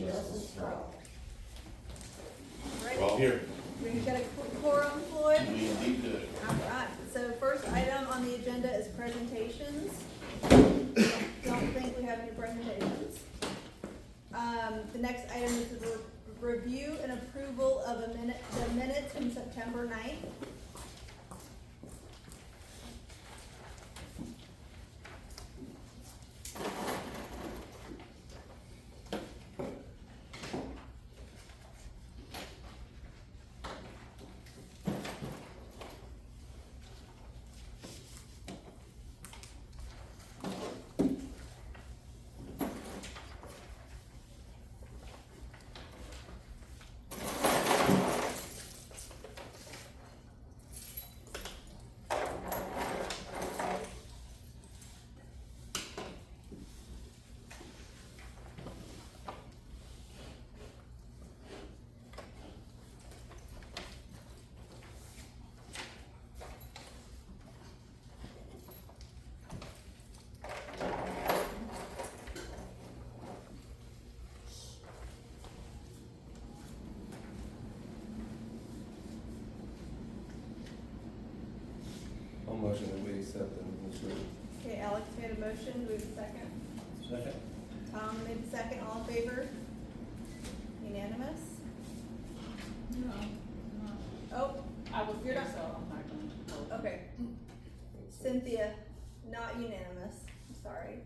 justice for all. Right. We're all here. We got a quorum, Floyd? We indeed do. Alright, so first item on the agenda is presentations. Don't think we have any presentations. The next item is the review and approval of the minutes from September 9th. I'll motion that we accept them. Okay, Alex made a motion, do we have a second? Second. Tom made the second, all in favor? Unanimous? No, Oh, I was You're there, not- so I'm not gonna vote. okay. Cynthia, not unanimous, I'm sorry.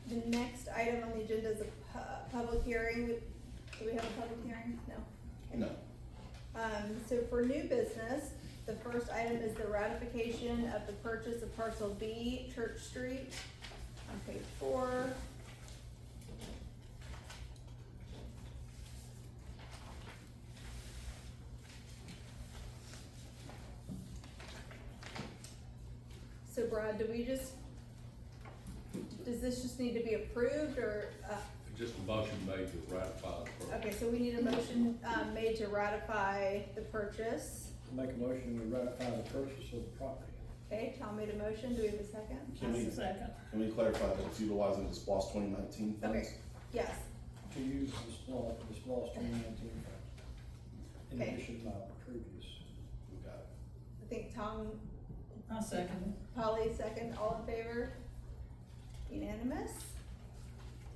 The next item on the agenda is a public hearing. Do we have a public hearing? No. No. So for new business, the first item is the ratification of the purchase of parcel B, Church Street, on page 4. So Brad, does this just need to be approved, or, Just a motion made to ratify the purchase. okay, so we need a motion, made to ratify the purchase. Make a motion to ratify the purchase of the property. Okay, Tom made a motion, do we have a second? Can we, That's the second. can we clarify that it's utilizing the SPOS 2019 funds? Okay, yes, To use the small 2019 funds. In Okay. addition to my previous. We got it. I think Tom, I'll second. Polly, second, all in favor? Unanimous?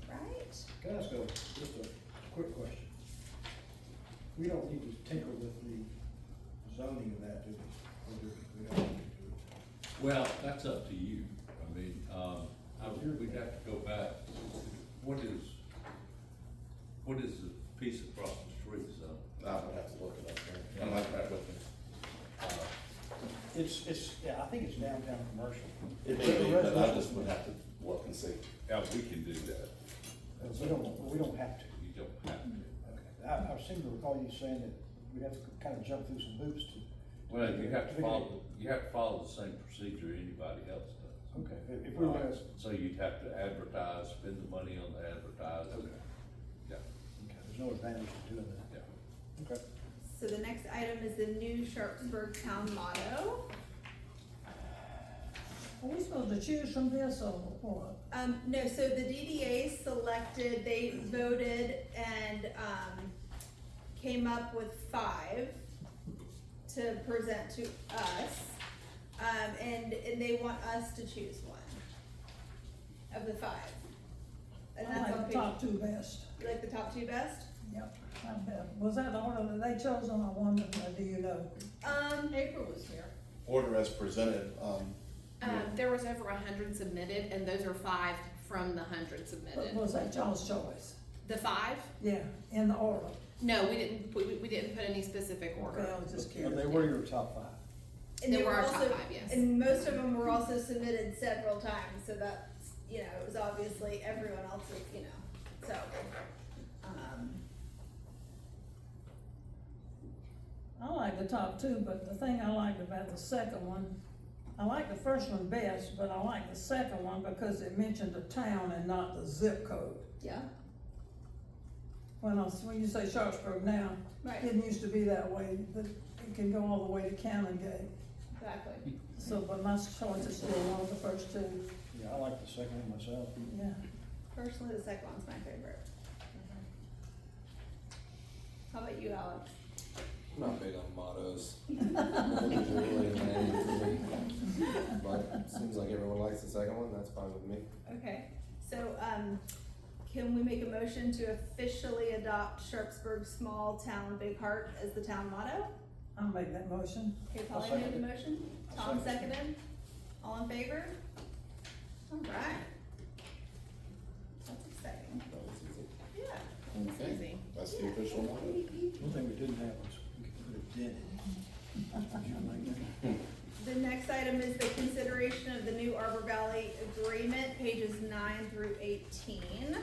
Right? Can I ask just a quick question? We don't need to tinker with the zoning of that, do we? Or do we? We don't need to do it. Well, that's up to you. I mean, we'd have to go back. What is the piece across the street, so? I would have to look it up there. I like that with me. Yeah, I think it's downtown commercial. It may be, but I just would have to look and see. Yeah, we can do that. We don't have to. You don't have to. Okay. I seem to recall you saying that we'd have to kind of jump through some hoops to. Well, you have to follow the same procedure anybody else does. Okay, if we were gonna. So you'd have to advertise, spend the money on the advertising. Okay. Yeah, Okay, there's no advantage to doing that. yeah. Okay. So the next item is the new Sharpsburg town motto. Are we supposed to choose from this or what? No, so the DDA selected, they voted and, came up with 5 to present to us. And they want us to choose one of the 5. And I that's on like the page, top two best. you like the top 2 best? Yep, I bet. Was that the order that they chose on, I wonder, do you know? April was here. Order as presented, There was over 100 submitted, and those are 5 from the 100 But submitted. was that y'all's choice? The 5? Yeah, in the order. No, we didn't put any specific Okay, order. I was just And curious. they were your top 5. And They they were were our top also, 5, yes. and most of them were also submitted several times, so that's, it was obviously everyone else's, so. I like the top 2, but the thing I liked about the second one, I like the first one best, but I like the second one because it mentioned the town and not the zip code. Yeah, When you say Sharpsburg now, right. it used to be that way, but it can go all the way to Canongate. exactly. So, but my choice is still one of the first two, Yeah, I like the second one myself. yeah. Personally, the second one's my favorite. How about you, Alex? I'm not big on mottos. Those are really lame for me. But seems like everyone likes the second one, that's fine with me. Okay, so, can we make a motion to officially adopt Sharpsburg Small Town Big Heart as the town motto? I'll make that motion. Okay, I'll Polly second made the it. motion, I'll Tom second seconded, all in favor? Alright. That's exciting. That was easy. Yeah. Okay, that's the official motto. One thing we didn't have was, we could put a dent in it. Would you like that? The next item is the consideration of the new Arbor Valley Agreement, pages 9 through 18.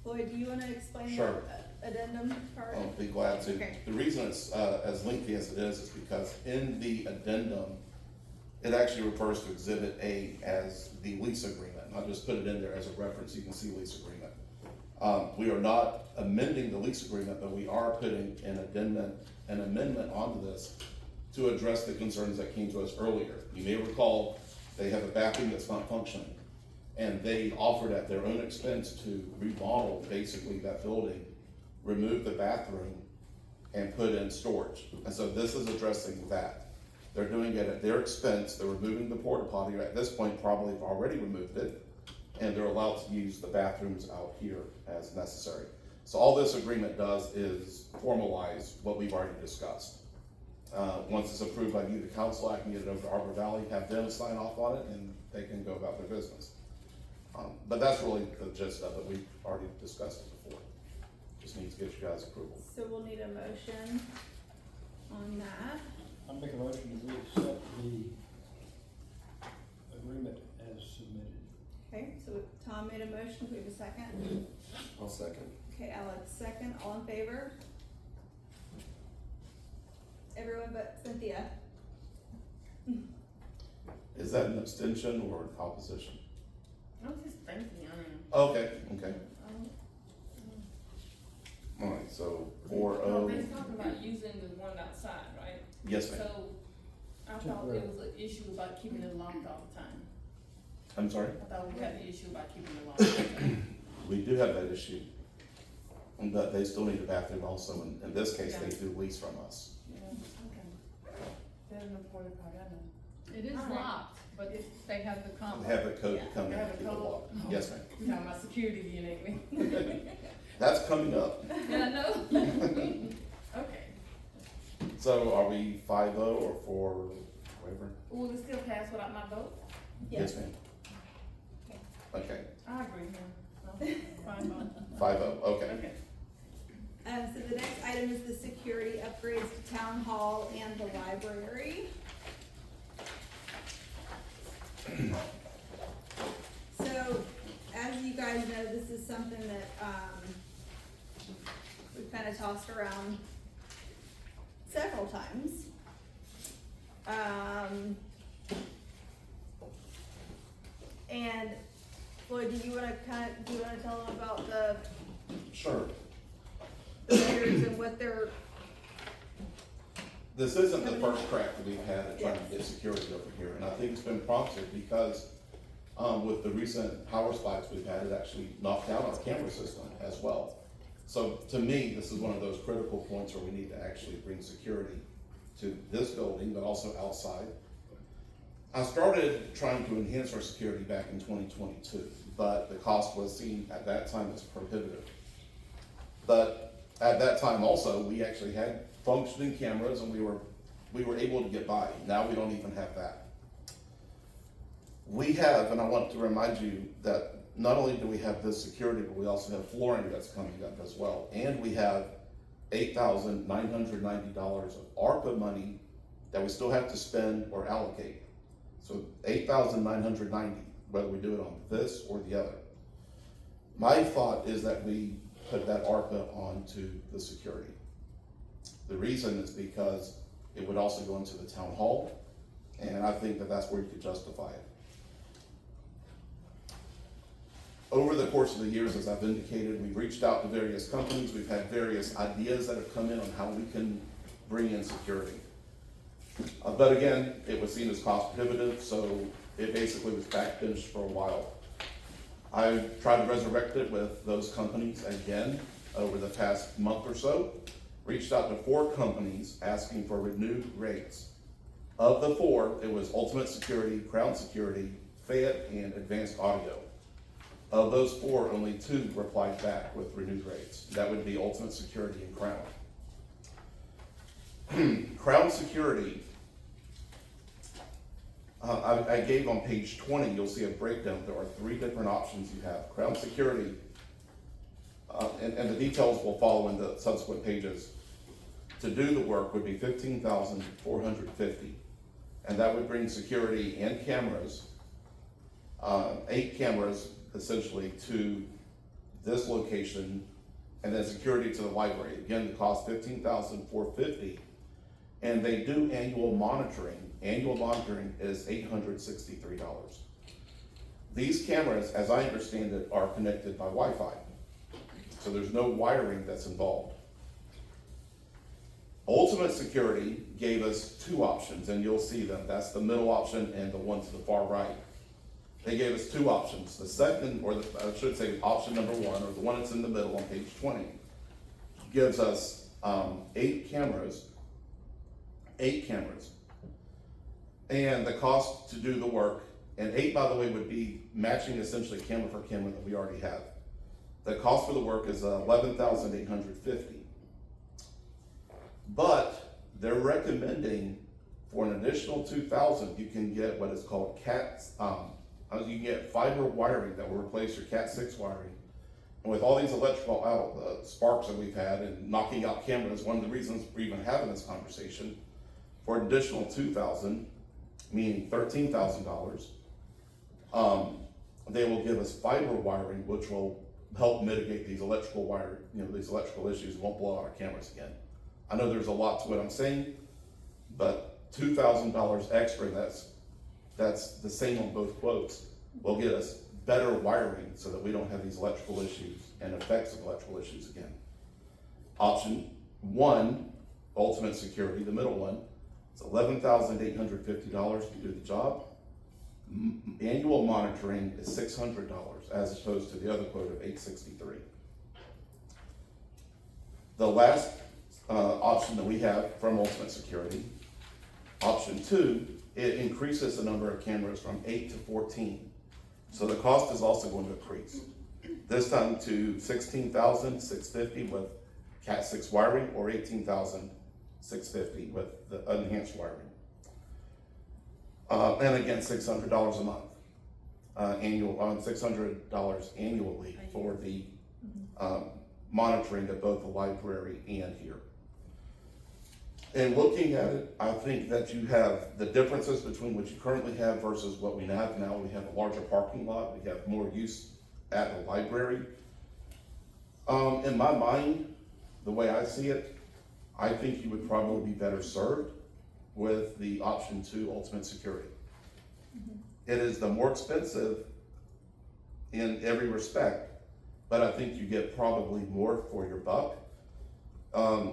Lloyd, do you wanna explain the Sure. addendum part? I'll be glad to. Okay. The reason it's, as lengthy as it is because in the addendum, it actually refers to Exhibit A as the lease agreement. And I just put it in there as a reference, you can see lease agreement. We are not amending the lease agreement, but we are putting an amendment onto this to address the concerns that came to us earlier. You may recall, they have a bathroom that's not functioning. And they offered at their own expense to remodel basically that building, remove the bathroom, and put in storage. And so this is addressing that. They're doing it at their expense, they're removing the porta potty, at this point probably have already removed it, and they're allowed to use the bathrooms out here as necessary. So all this agreement does is formalize what we've already discussed. Once it's approved by you, the council, I can get it over to Arbor Valley, have them sign off on it, and they can go about their business. But that's really the gist of it, we've already discussed it before. Just need to get you guys approval. So we'll need a motion on that. I'll make a motion that we accept the agreement as submitted. Okay, so Tom made a motion, do we have a second? I'll second. Okay, Alex, second, all in favor? Everyone but Cynthia. Is that an abstention or an opposition? I was just thinking, I mean. Okay, okay. Alright, so four Well, oh, they're talking about using the one outside, right? yes ma'am, So, I thought there was an issue about keeping it locked all the time. I'm sorry, I thought we had the issue about keeping it locked all the time. we do have that issue. But they still need a bathroom also, in this case, they do lease from us. Yeah, okay. They're an important part, I know. It is All right. locked, but they have the They combo. have the code to come in They and have a keep it code? locked, yes ma'am, You talking about security again, ain't we? that's coming up. Yeah, I know. Okay. So are we 5-0 or 4, whatever? Will it still pass without my vote? Yes ma'am. Okay, I agree, yeah. Fine, vote. 5-0, okay. Okay. So the next item is the security upgrades to town hall and the library. So, as you guys know, this is something that, we've kind of tossed around several times. And Floyd, do you wanna tell them about the Sure. vendors and what they're, This isn't the first crack that we've had at trying to get security over here, and I think it's been prompted because, with the recent power spikes we've had, it actually knocked down our camera system as well. So to me, this is one of those critical points where we need to actually bring security to this building, but also outside. I started trying to enhance our security back in 2022, but the cost was seen at that time as prohibitive. But at that time also, we actually had functioning cameras and we were able to get by. Now we don't even have that. We have, and I want to remind you that not only do we have this security, but we also have flooring that's coming up as well. And we have $8,990 of ARPA money that we still have to spend or allocate. So $8,990, whether we do it on this or the other. My thought is that we put that ARPA onto the security. The reason is because it would also go into the town hall, and I think that that's where you could justify it. over the course of the years, as I've indicated, we've reached out to various companies, we've had various ideas that have come in on how we can bring in security. But again, it was seen as cost prohibitive, so it basically was backbenched for a while. I tried to resurrect it with those companies again over the past month or so. Reached out to 4 companies asking for renewed rates. Of the 4, it was Ultimate Security, Crown Security, Fayette, and Advanced Audio. Of those 4, only 2 replied back with renewed rates. That would be Ultimate Security and Crown. Crown Security, I gave on page 20, you'll see a breakdown. There are 3 different options you have. Crown Security, and the details will follow in the subsequent pages. To do the work would be $15,450, and that would bring security and cameras, 8 cameras essentially to this location, and then security to the library. Again, the cost $15,450, and they do annual monitoring. Annual monitoring is $863. These cameras, as I understand it, are connected by Wi-Fi, so there's no wiring that's involved. Ultimate Security gave us 2 options, and you'll see them. That's the middle option and the one to the far right. They gave us 2 options. The second, or I should say option number 1, or the one that's in the middle on page 20, gives us 8 cameras. 8 cameras. And the cost to do the work, and 8, by the way, would be matching essentially camera for camera that we already have. The cost for the work is $11,850. But they're recommending for an additional $2,000, you can get what is called you can get fiber wiring that will replace your Cat 6 wiring. And with all these electrical sparks that we've had and knocking out cameras, one of the reasons we're even having this conversation, for an additional $2,000, meaning $13,000, they will give us fiber wiring, which will help mitigate these electrical these electrical issues. Won't blow out our cameras again. I know there's a lot to what I'm saying, but $2,000 extra, that's the same on both quotes, will get us better wiring so that we don't have these electrical issues and effects of electrical issues again. Option 1, Ultimate Security, the middle one, it's $11,850 to do the job. Annual monitoring is $600 as opposed to the other quote of $863. The last option that we have from Ultimate Security, option 2, it increases the number of cameras from 8 to 14. So the cost is also going to increase. This time to $16,650 with Cat 6 wiring, or $18,650 with the enhanced wiring. And again, $600 a month, $600 annually for the monitoring of both the library and here. And looking at it, I think that you have the differences between what you currently have versus what we have now. We have a larger parking lot, we have more use at the library. In my mind, the way I see it, I think you would probably be better served with the option 2, Ultimate Security. It is the more expensive in every respect, but I think you get probably more for your buck.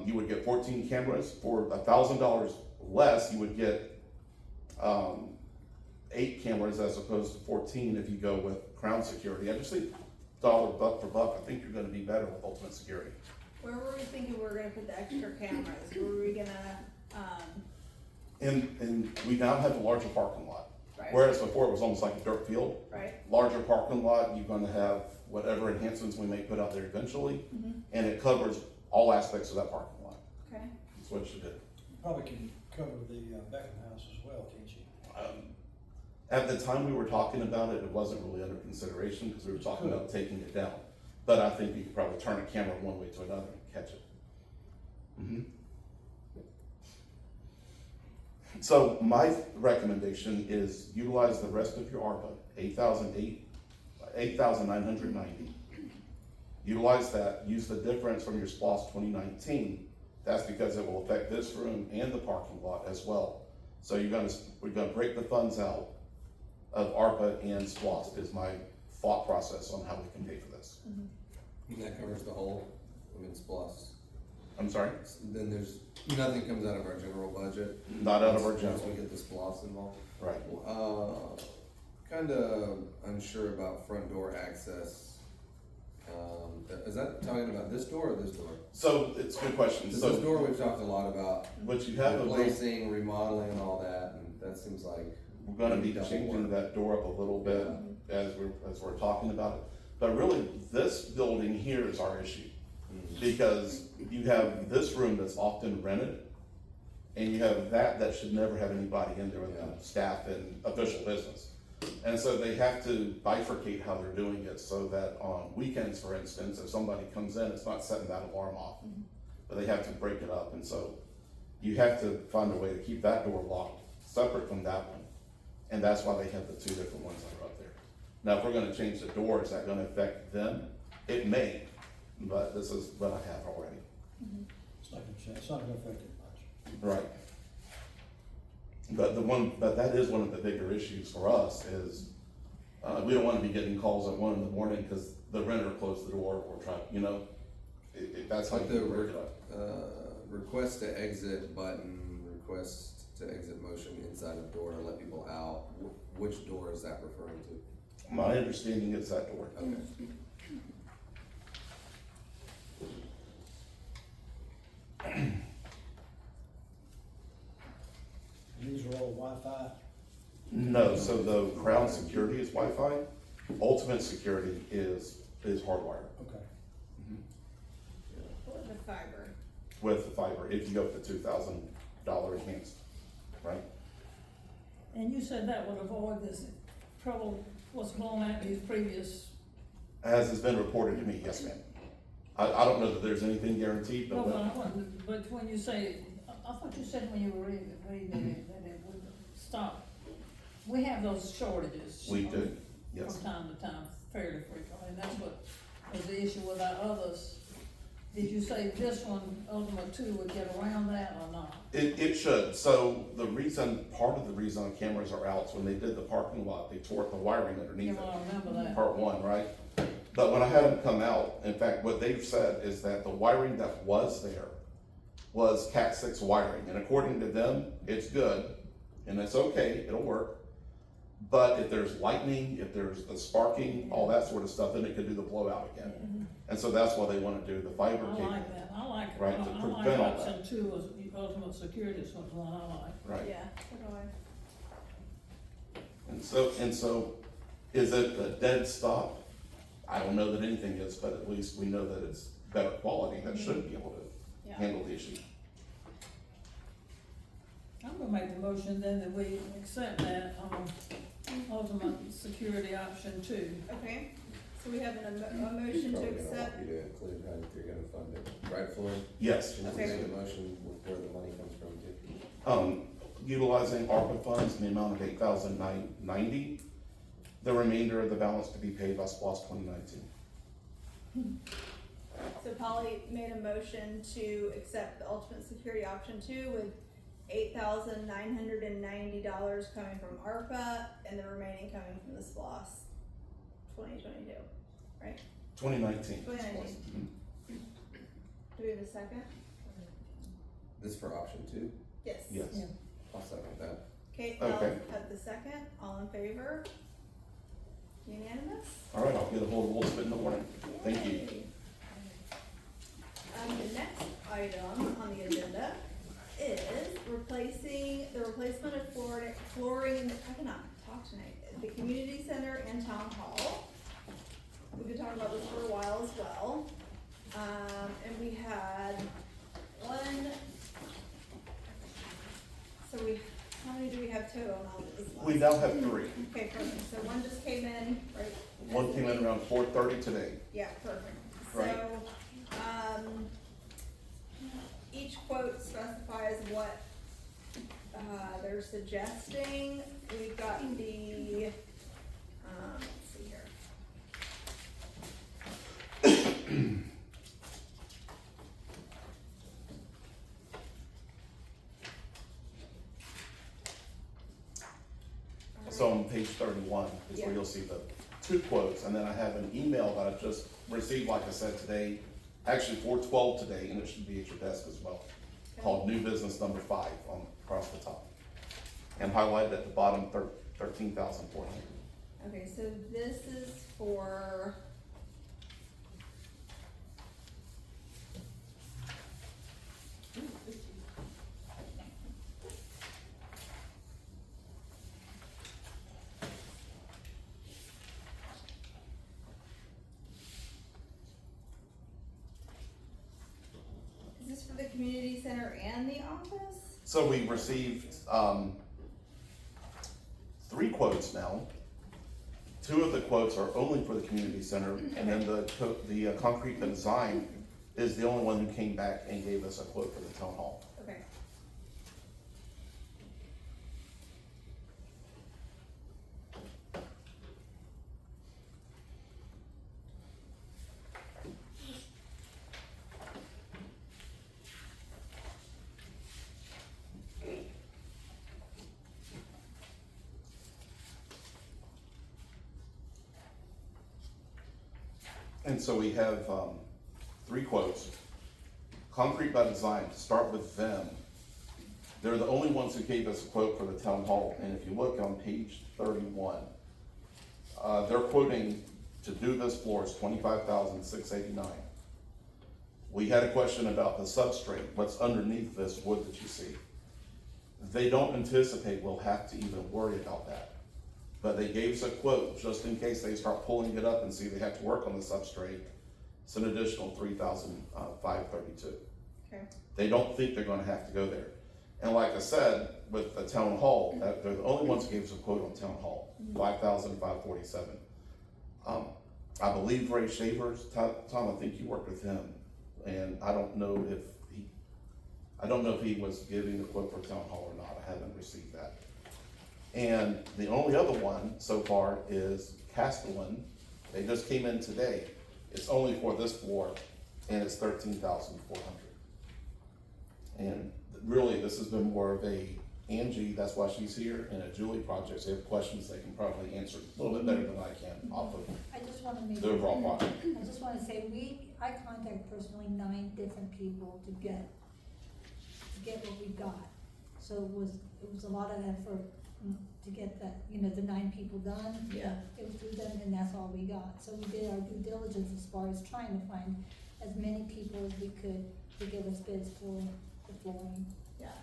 You would get 14 cameras for $1,000 less. You would get 8 cameras as opposed to 14 if you go with Crown Security. I just think buck for buck, I think you're going to be better with Ultimate Security. Where were we thinking we were gonna put the extra cameras? Were we gonna, And we now have a larger parking lot. right, Whereas before it was almost like a dirt field. right? Larger parking lot, you're gonna have whatever enhancements we may put out there eventually, and it covers all aspects of that parking lot. Okay. That's what it should do. Probably can cover the Beckham House as well, can't you? At the time we were talking about it, it wasn't really under consideration because we were talking about taking it down. But I think you could probably turn a camera one way to another and catch it. So my recommendation is utilize the rest of your ARPA, $8,990. Utilize that, use the difference from your SPLOST 2019. That's because it will affect this room and the parking lot as well. So we're gonna break the funds out of ARPA and SPLOST is my thought process on how we can pay for this. And that covers the whole, I mean, it's plus. I'm sorry? Then there's, nothing comes out of our general budget. Not out of our Once general, we get the SPOS involved. right. Kinda unsure about front door access. Is that talking about this door or this door? So, it's a good question. 'Cause So, this door, we've talked a lot about what you have to do, replacing, remodeling and all that, and that seems like. we're gonna be double changing work. that door up a little bit as we're talking about it. But really, this building here is our issue. Because you have this room that's often rented, and you have that should never have anybody in there with Yeah. staff and official business. And so they have to bifurcate how they're doing it, so that on weekends, for instance, if somebody comes in, it's not setting that alarm off. But they have to break it up, and so you have to find a way to keep that door locked, separate from that one. And that's why they have the two different ones that are up there. Now, if we're gonna change the door, is that gonna affect them? It may, but this is what I have already. It's not gonna affect it much. Right. But that is one of the bigger issues for us is, we don't wanna be getting calls at 1 AM because the renter closed the door or tried, that's how you Like the break it up. request to exit button, request to exit motion inside of door to let people out, which door is that referring to? My understanding is that door. Okay. These are all Wi-Fi. No, so the Crown Security is Wi-Fi, Ultimate Security is hardwired Okay. Or the fiber. with the fiber, if you go with the $2,000 enhanced, right? And you said that would avoid this trouble, what's going on these previous, As has been reported to me, yes, ma'am. I don't know that there's anything guaranteed, no, but but I wasn't, but when you say, I thought you said when you were reading it, that it would stop. We have those shortages. we do, yes. From time to time, fairly frequently, and that's what was the issue with our others. Did you say this one, Ultimate 2, would get around that or not? It should. So part of the reason the cameras are out is when they did the parking lot, they tore up the wiring You underneath know, I it. remember that. Part 1, right? But when I had them come out, in fact, what they've said is that the wiring that was there was Cat 6 wiring, and according to them, it's good, and it's okay, it'll work. But if there's lightning, if there's the sparking, all that sort of stuff, then it could do the blowout again. And so that's why they wanna do the fiber I cable. like that, I like it, Right, to I like prevent all option 2 was Ultimate Security, is what one I like. Right. Yeah, so do I. And so, is it a dead stop? I don't know that anything is, but at least we know that it's better quality, that should be able to Yeah. handle the issue. I'm gonna make the motion then that we accept that, Ultimate Security option 2. Okay, so we have a motion to Probably gonna accept, want you to include how you're gonna fund it, right, Floyd? Yes. Can you Okay. make a motion with where the money comes from too? Utilizing ARPA funds in the amount of $8,990. The remainder of the balance to be paid by SPOS 2019. so Polly made a motion to accept the ultimate security option 2 with $8,990 coming from ARPA and the remaining coming from the SPOS 2022, right? 2019. 2019. Do we have a second? This for option 2? Yes. Yes. Yeah. I'll second that. Okay, Okay. I'll have the second, all in favor? Unanimous? All right, I'll get a hold of Wolfspit in the morning. Thank you. Yay. The next item on the agenda is the replacement of flooring, I cannot talk tonight, at the community center and town hall. We've been talking about this for a while as well. And we had one, how many do we have total on all of this? We now have 3. Okay, perfect, so one just came in, right? One came in around 4:30 today. Yeah, perfect. Right. So, each quote specifies what, they're suggesting. We've got the, let's see here. So on page 31 is where Yeah. you'll see the two quotes, and then I have an email that I just received, like I said, today, actually 4/12 today, and it should be at your desk as well, called new business number 5 on, across the top. And highlighted at the bottom, 13,400. Okay, so this is for. Is this for the community center and the office? So we received, 3 quotes now. 2 of the quotes are only for the community center, and then the concrete design is the only one who came back and gave us a quote for the town hall. Okay. And so we have, 3 quotes. Concrete by Design, to start with them. They're the only ones who gave us a quote for the town hall, and if you look on page 31, they're quoting to do this floor is $25,689. We had a question about the substrate, what's underneath this wood that you see. They don't anticipate we'll have to even worry about that. But they gave us a quote, just in case they start pulling it up and see they have to work on the substrate. It's an additional $3,532. Okay. They don't think they're gonna have to go there. And like I said, with the town hall, they're the only ones who gave us a quote on town hall, $5,547. I believe Ray Shavers, Tom, I think you worked with him, and I don't know if he was giving a quote for town hall or not. I haven't received that. And the only other one so far is Castellan. They just came in today. It's only for this floor, and it's $13,400. And really, this has been more of a Angie, that's why she's here, and a Julie project. They have questions they can probably answer a little bit better than I can off of I just wanna make. the overall project. I just wanna say, I contacted personally 9 different people to get what we got. So it was a lot of effort to get that, the 9 people done. Yeah. It was through them, and that's all we got. So we did our due diligence as far as trying to find as many people as we could to give us bids for the flooring. Yeah.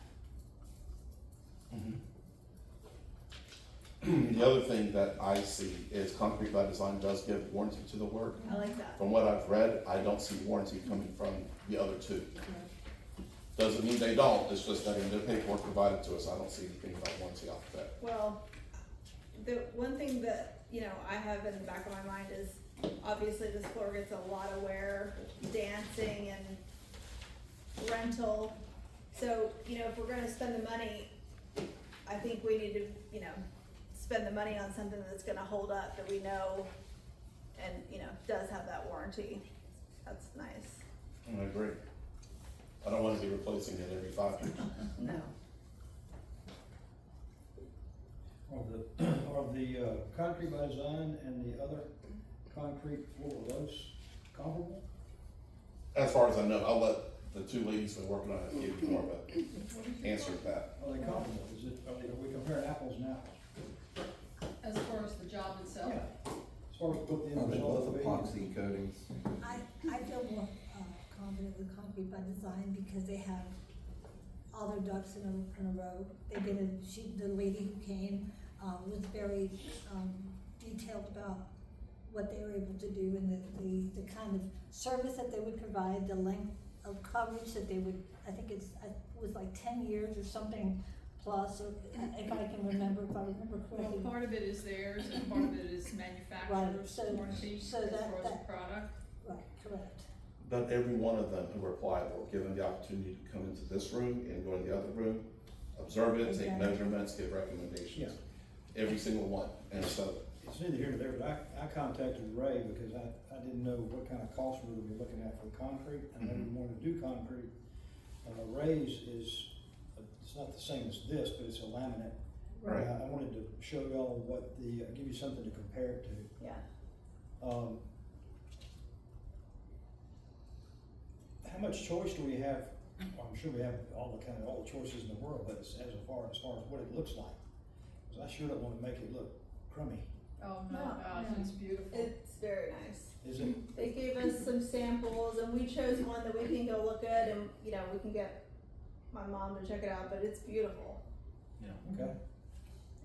The other thing that I see is Concrete by Design does give warranty to the work. I like that. From what I've read, I don't see warranty coming from the other 2. Doesn't mean they don't, it's just that in the paperwork provided to us, I don't see anything about warranty off of that. Well, the one thing that, I have in the back of my mind is, obviously this floor gets a lot of wear, dancing and rental. So, if we're gonna spend the money, I think we need to, spend the money on something that's gonna hold up, that we know and, does have that warranty. That's nice. I agree. I don't want to be replacing it every 5 years. No. Are the concrete by design and the other concrete floor, are those comparable? As far as I know, I'll let the 2 ladies that are working on it give you more of an answer to that. Are they comparable? Are we comparing apples and apples? As far as the job itself. Yeah. As far as what the Are end they result both will be. epoxy coatings? I feel more confident with concrete by design because they have all their ducks in a row. They did the lady who came, was very, detailed about what they were able to do and the kind of service that they would provide, the length of coverage that they would, I think it was like 10 years or something plus, or if I remember correctly. Well, part of it is theirs and part of it is Right, manufacturer's so- warranty so as that- far as that- the product. Right, correct. But every one of them who applied were given the opportunity to come into this room and go in the other room, observe it, take Okay. measurements, give recommendations. Every single one. And so, It's neither here nor there, but I contacted Ray because I didn't know what kind of cost we would be looking at for the concrete, and I didn't want to do concrete. Ray's is, it's not the same as this, but it's a laminate, Right. I wanted to show y'all what the, give you something to compare it to. Yeah. How much choice do we have? I'm sure we have all the choices in the world, but as far as what it looks like. 'Cause I sure don't wanna make it look crummy. Oh my No, gosh, no. it's beautiful. It's very nice. Is it? They gave us some samples and we chose one that we think will look good and, you know, we can get my mom to check it out, but it's beautiful. Okay.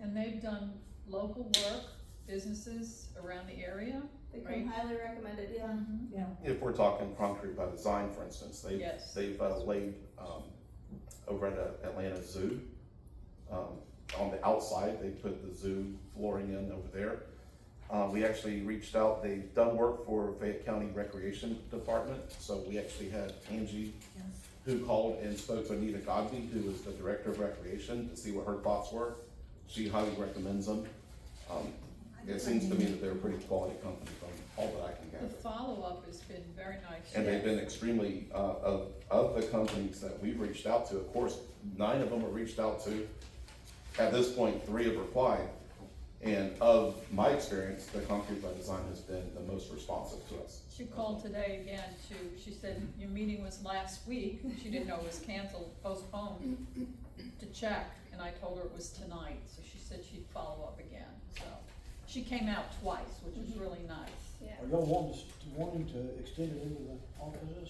And they've done local work, businesses around the area. They come Right. highly recommended, yeah. Yeah. If we're talking concrete by design, for instance, Yes. they've laid, over at Atlanta Zoo, on the outside, they put the zoo flooring in over there. We actually reached out, they've done work for Fayette County Recreation Department, so we actually had Angie, Yes. who called and spoke to Anita Godby, who is the Director of Recreation, to see what her thoughts were. She highly recommends them. It seems to me that they're a pretty quality company from all that I can The gather. follow-up has been very nice. And they've been extremely, of the companies that we've reached out to, of course, 9 of them were reached out to. At this point, 3 have replied. And of my experience, the Concrete by Design has been the most responsive to us. She called today again she said your meeting was last week, she didn't know it was canceled, postponed, to check, and I told her it was tonight, so she said she'd follow up again, so. She came out twice, which was really nice. Yeah, Are y'all wanting to extend it into the offices?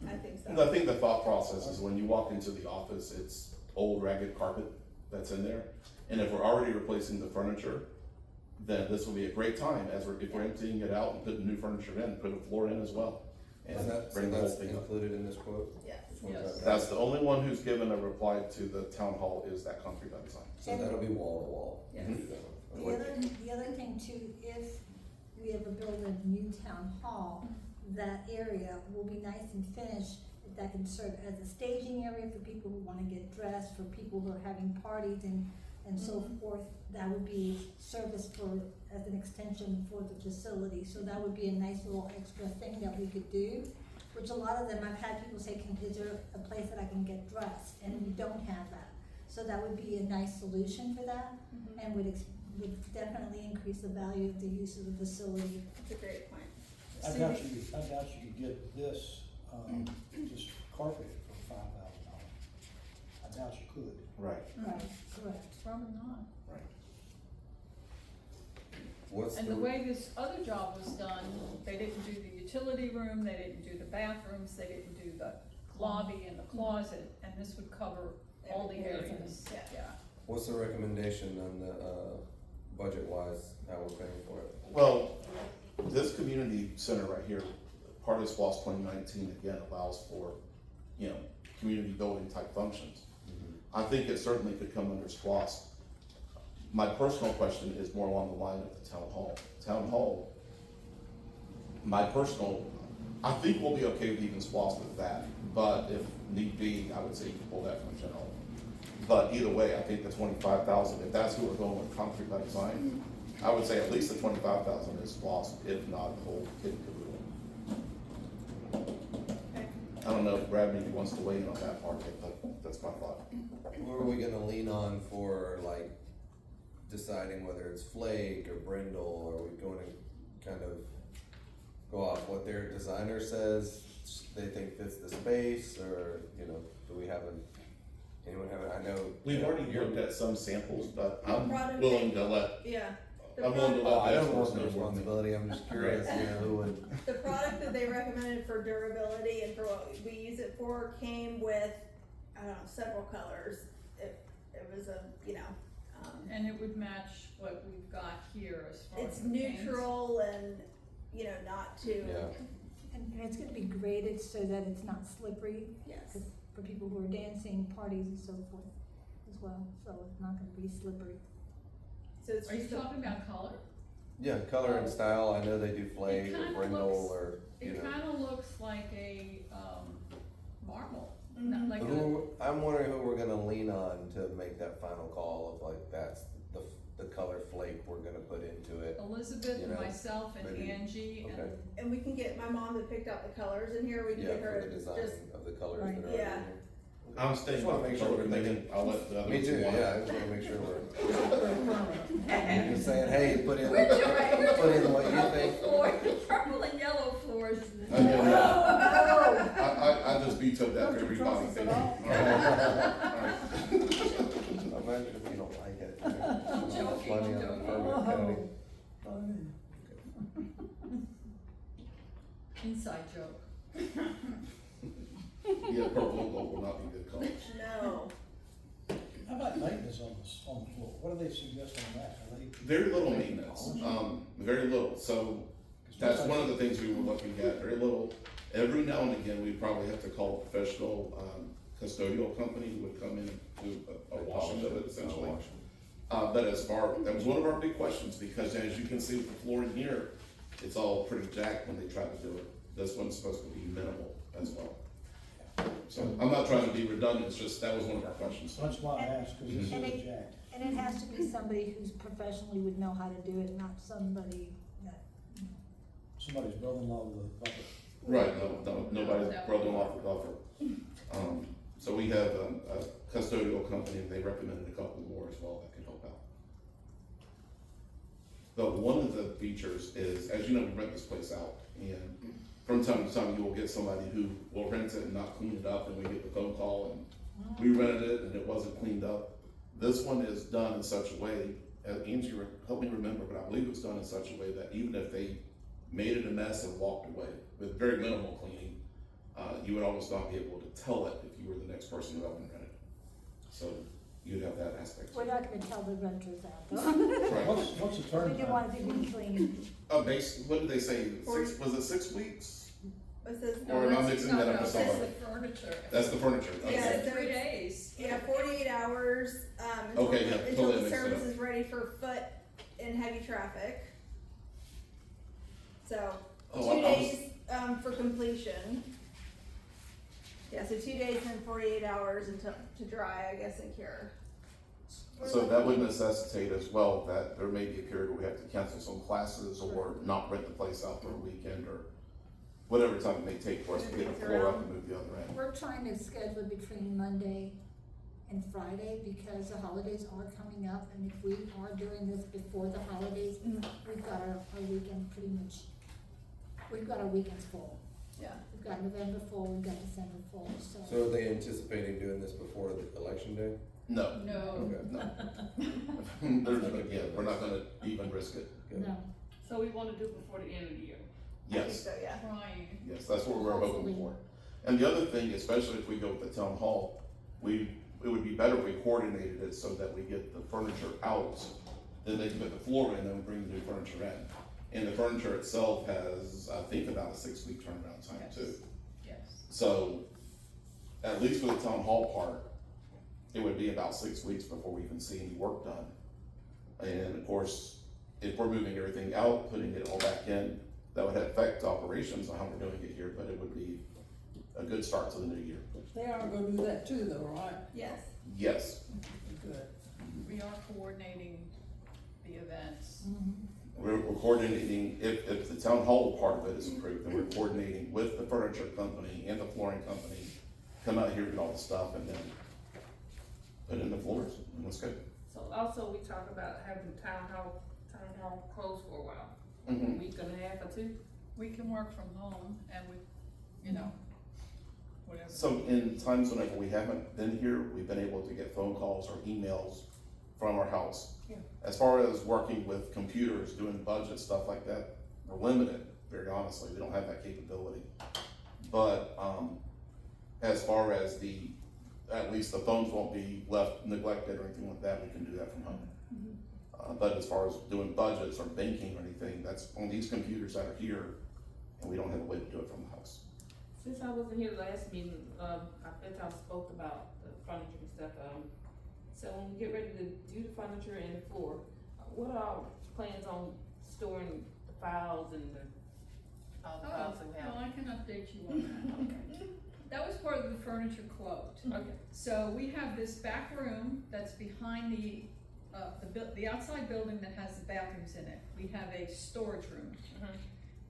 I think And so. I think the thought process is when you walk into the office, it's old ragged carpet that's in there. And if we're already replacing the furniture, then this will be a great time if we're emptying it out and putting new furniture in, put a floor in as well. And Is that, so bring the whole that's thing up. included in this quote? Yes. Which one's Yes. that? That's the only one who's given a reply to the town hall is that Concrete by Design. So that'll be wall to wall. Yes. The other thing too, if we ever build a new town hall, that area will be nice and finished. That can serve as a staging area for people who wanna get dressed, for people who are having parties and so forth. That would be service as an extension for the facility, so that would be a nice little extra thing that we could do. Which a lot of them, I've had people say, is there a place that I can get dressed? And we don't have that. So that would be a nice solution for that, and would definitely increase the value of the use of the facility. That's a great point. I doubt you could get this, just carpeted for $5,000. I doubt you could. Right. Right, correct. Probably not. What's And the way this other job was done, they didn't do the utility room, they didn't do the bathrooms, they didn't do the lobby and the closet, and this would cover all the areas, Yeah. yeah. What's the recommendation on the, budget wise, how we're paying for it? Well, this community center right here, part of SPOS 2019, again, allows for, community building type functions. I think it certainly could come under SPOS. My personal question is more along the line of the town hall. Town hall, I think we'll be okay with even SPOS with that, but if need be, I would say you can pull that from general. But either way, I think the 25,000, if that's who we're going with Concrete by Design, I would say at least the 25,000 is SPOS, if not the whole kit and caboodle. I don't know if Brad maybe wants to weigh in on that part, but that's my thought. Who are we gonna lean on for, like, deciding whether it's flake or brindle, or are we going to kind of go off what their designer says they think fits the space, or, do we have I know. We've already looked at some samples, but I'm Product- willing to let, Yeah. The I'm willing to product- I let the don't want experts the know more than me. responsibility, I'm just curious, who would. The product that they recommended for durability and for what we use it for came with, I don't know, several colors. It was And it would match what we've got here as far as it's the paints. neutral and, not too. Yeah. And it's gonna be graded so that it's not slippery. Yes. 'Cause for people who are dancing, parties and so forth as well, so it's not gonna be slippery. So it's Are you just a- talking about color? Yeah, color and style, I know they do flake It or kinda brindle looks- or, It kinda looks like a, marble, Mhm. not like a, I'm wondering who we're gonna lean on to make that final call of like, that's the color flake we're gonna put into it. Elizabeth and You know, myself and maybe- Angie and, okay. And we can get my mom that picked out the colors in here. We can Yeah, get her for the design just of the colors Right. that are already Yeah. in here. I'm staying Just wanna make sure we're thinking. I'll let the others. Me too, want it. yeah, I just wanna make sure we're just saying, hey, put in We're doing- put in what you Purple think. floor, purple and yellow floors. I just vetoed that for Don't you everybody. trust us at all? Alright. Imagine if you don't like it. I'm joking, Money I'm on the joking. permit county. Inside joke. Yeah, purple and gold will not be good colors. No. How about maintenance on the floor? What do they suggest on that? Are they? Very little maintenance, very little, so that's one of the things we were looking at, very little. Every now and again, we probably have to call a professional, custodial company who would come in and do a washing of it essentially. But that was one of our big questions, because as you can see with the floor in here, it's all pretty jacked when they try to do it. This one's supposed to be minimal as well. So I'm not trying to be redundant, it's just, that was one of our questions. That's why I asked, because this And is it- jacked. And it has to be somebody who's professionally would know how to do it, not somebody that, Somebody's brother-in-law with a bucket. Right, no, nobody's brother-in-law for buffer. So we have a custodial company, and they recommended a couple more as well that could help out. But one of the features is, as you know, we rent this place out, and from time to time, you will get somebody who will rent it and not clean it up, and we get the phone call, and we rented it, and it wasn't cleaned up. This one is done in such a way, Angie, help me remember, but I believe it was done in such a way that even if they made it a mess and walked away with very minimal cleaning, you would almost not be able to tell it if you were the next person who opened rented. So you'd have that aspect. we're not gonna tell the renters out though. Right. What's the turn We do time? want it to be clean. What did they say, was it 6 weeks? It says, Or am I mixing that up with That's somebody? the furniture. That's the furniture, It okay. Yeah. said 3 days. yeah, 48 hours, until, Okay, yeah, until totally the mixed it service up. is ready for foot and heavy traffic. So, Oh, 2 I was- days, for completion. Yeah, so 2 days and 48 hours until, to dry, I guess, and cure. So that would necessitate as well that there may be a period where we have to cancel some classes or not rent the place out for a weekend or whatever time it may take for us to get the floor up and move the other end. We're trying to schedule between Monday and Friday because the holidays are coming up, and if we are doing this before the holidays, we've got our weekend pretty much, we've got our weekends full. Yeah. We've got November full, we've got December full, So are they anticipating doing this before the election day? No, No. Okay. no. We're not gonna even risk it. No. So we wanna do it before the end of the year. I think Yes, so, yeah. Trying. yes, that's what we're hoping for. And the other thing, especially if we go with the town hall, it would be better if we coordinated it so that we get the furniture out, then they can put the floor in, and then we bring the new furniture in. And the furniture itself has, I think, about a 6-week turnaround time Yes. too. Yes. So, at least for the town hall part, it would be about 6 weeks before we even see any work done. And of course, if we're moving everything out, putting it all back in, that would affect operations on how we're doing it here, but it would be a good start to the new year. They are gonna do that too though, right? Yes. Yes, Good. We are coordinating the events. we're coordinating, if the town hall part of it is approved, then we're coordinating with the furniture company and the flooring company, come out here, get all the stuff, and then put in the floors, and that's good. So also we talk about having town hall closed for a while, a Mhm. week and a half or two. We can work from home and we, you know, whatever. So in times whenever we haven't been here, we've been able to get phone calls or emails from our house. Yeah. As far as working with computers, doing budget, stuff like that, we're limited, very honestly, we don't have that capability. But, as far as at least the phones won't be left neglected or anything like that, we can do that from home. But as far as doing budgets or banking or anything, that's on these computers that are here, and we don't have a way to do it from the house. Since I wasn't here last meeting, I bet y'all spoke about the furniture and stuff, so when we get ready to do the furniture and the floor, what are our plans on storing the files and all the files that we Well, have? I can update you on that. That was part of the furniture quote. Okay, So we have this back room that's behind the outside building that has the bathrooms in it. We have a storage room.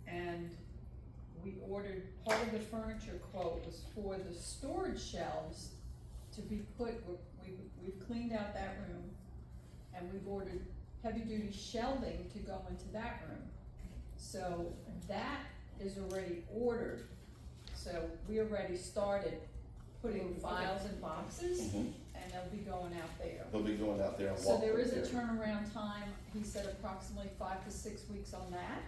And we ordered, part of the furniture quote was for the storage shelves to be put, we've cleaned out that room, and we've ordered heavy-duty shelving to go into that room. So that is already ordered, so we already started putting files in boxes, Mhm. and they'll be going out there. They'll be going out there and So walking. there is a turnaround time, he said approximately 5 to 6 weeks on that.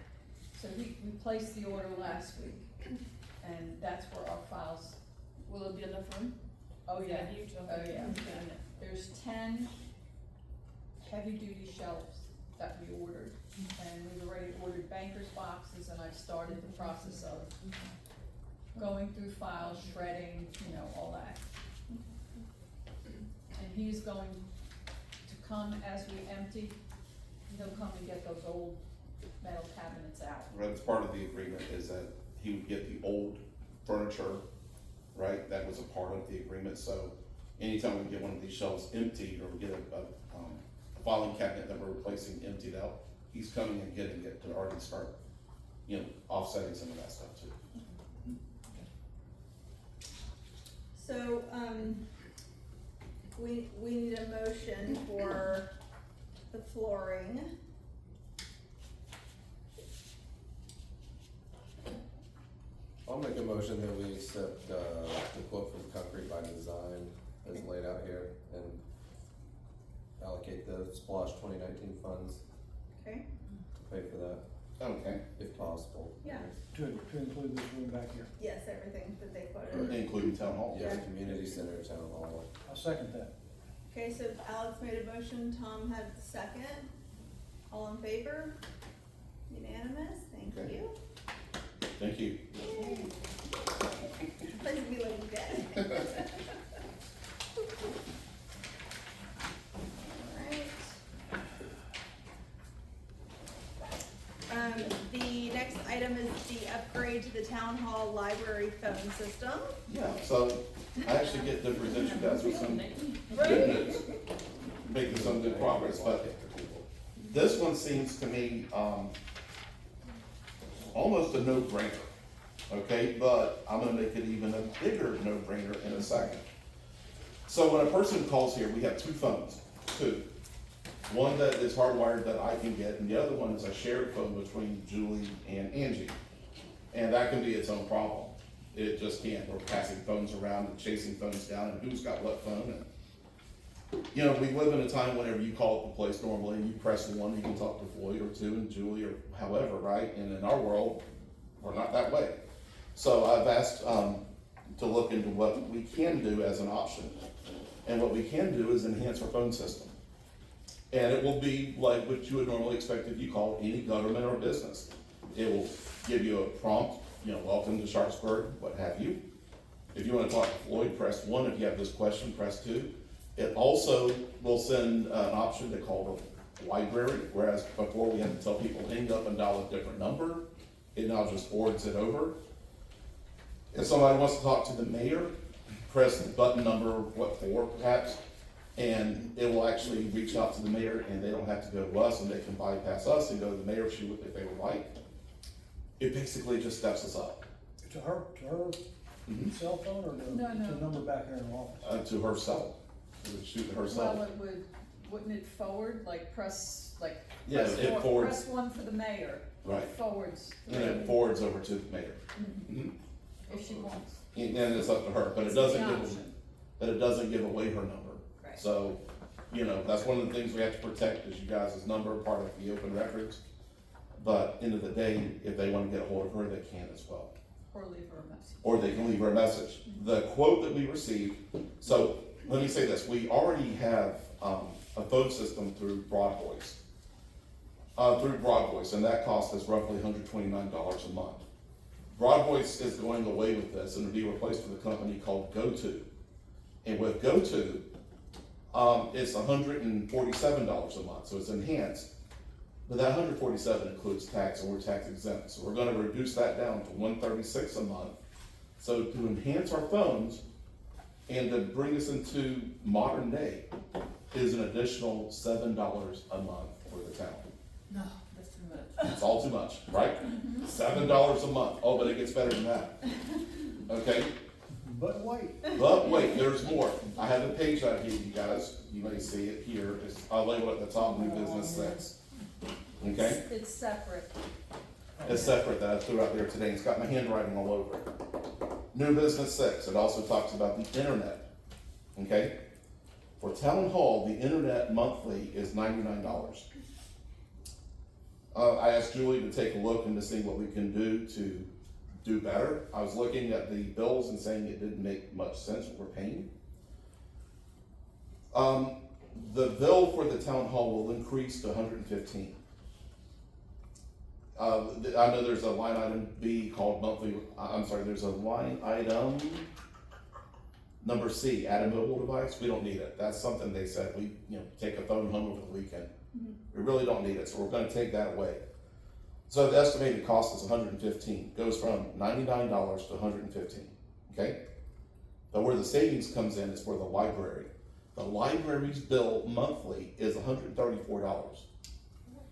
So we placed the order last week, and that's where our files, Will it be enough room? oh yeah, Huge, oh okay. yeah. And there's 10 heavy-duty shelves that we ordered, and we've already ordered bankers boxes, and I've started the process of going through files, shredding, you know, all that. And he's going to come as we empty, he'll come and get those old metal cabinets out. Right, as part of the agreement is that he would get the old furniture, right, that was a part of the agreement, so anytime we get one of these shelves emptied, or we get a filing cabinet that we're replacing emptied out, he's coming and getting it to already start, you know, offsetting some of that stuff too. So, we need a motion for the flooring. I'll make a motion that we accept, the quote from Concrete by Design as laid out here and allocate the Splosh 2019 funds Okay, to pay for that, Okay, if possible. Yeah. To include this room back here. yes, everything that they quoted. including town hall. Yeah, community center, town hall. I'll second that. Okay, so Alex made a motion, Tom had a second. All in favor? Unanimous, thank Okay. you. Thank you. Place to be like that. Alright. The next item is the upgrade to the town hall library phone system. Yeah, so I actually get to present you guys with some good news, making some good progress, but this one seems to me, almost a no-brainer, okay? But I'm gonna make it even a bigger no-brainer in a second. So when a person calls here, we have two phones, two. One that is hardwired that I can get, and the other one is a shared phone between Julie and Angie. And that can be its own problem. It just can't. We're passing phones around and chasing phones down, and who's got what phone. And you know, we live in a time whenever you call up the place normally and you press one, you can talk to Floyd or two and Julie or however, right? And in our world, we're not that way. So I've asked to look into what we can do as an option. And what we can do is enhance our phone system. And it will be like what you would normally expect if you call any government or business. It will give you a prompt, you know, welcome to Sharpsburg, what have you. If you want to talk to Floyd, press 1. If you have this question, press 2. It also will send an option they call the library, whereas before we had to tell people hang up and dial a different number. It now just forwards it over. If somebody wants to talk to the mayor, press the button number, 4 perhaps, and it will actually reach out to the mayor, and they don't have to go to us, and they can bypass us and go to the mayor if they would like. It basically just steps us up. To her cell phone, or No, to no. the number back here in the office? To her cell, to shoot to her Well, cell. wouldn't it forward, like press, Yeah, it forwards, press 1 for the mayor, right, forwards, and it forwards over to the mayor. Mhm. if she wants. And then it's up to her, but it It's doesn't the give, option. but it doesn't give away her number. Right. So, you know, that's one of the things we have to protect is you guys' number, part of the open records. But end of the day, if they wanna get a hold of her, they can as well. Or leave her a message. Or they can leave her a message. The quote that we received, so let me say this, we already have, a phone system through Broad Voice. And that cost us roughly $129 a month. Broad Voice is going away with this and it'll be replaced with a company called GoTo. And with GoTo, it's $147 a month, so it's enhanced. But that $147 includes tax, and we're tax exempt, so we're gonna reduce that down to $136 a month. So to enhance our phones and to bring us into modern day is an additional $7 a month for the town. No, that's too much. It's all too much, right? $7 a month, oh, but it gets better than that. Okay, But wait, But wait, there's more. I have a page out here, you guys, you may see it here, I'll label it at the top, new business 6. Okay? It's separate. It's separate that I threw out there today, it's got my handwriting all over it. New business 6, it also talks about the internet, okay? For town hall, the internet monthly is $99. I asked Julie to take a look and to see what we can do to do better. I was looking at the bills and saying it didn't make much sense what we're paying. The bill for the town hall will increase to $115. I know there's a line item B called monthly, there's a line item number C, add a mobile device. We don't need it. That's something they said, take a phone home over the weekend. We really don't need it, so we're gonna take that away. So the estimated cost is $115, goes from $99 to $115, okay? But where the savings comes in is for the library. The library's bill monthly is $134.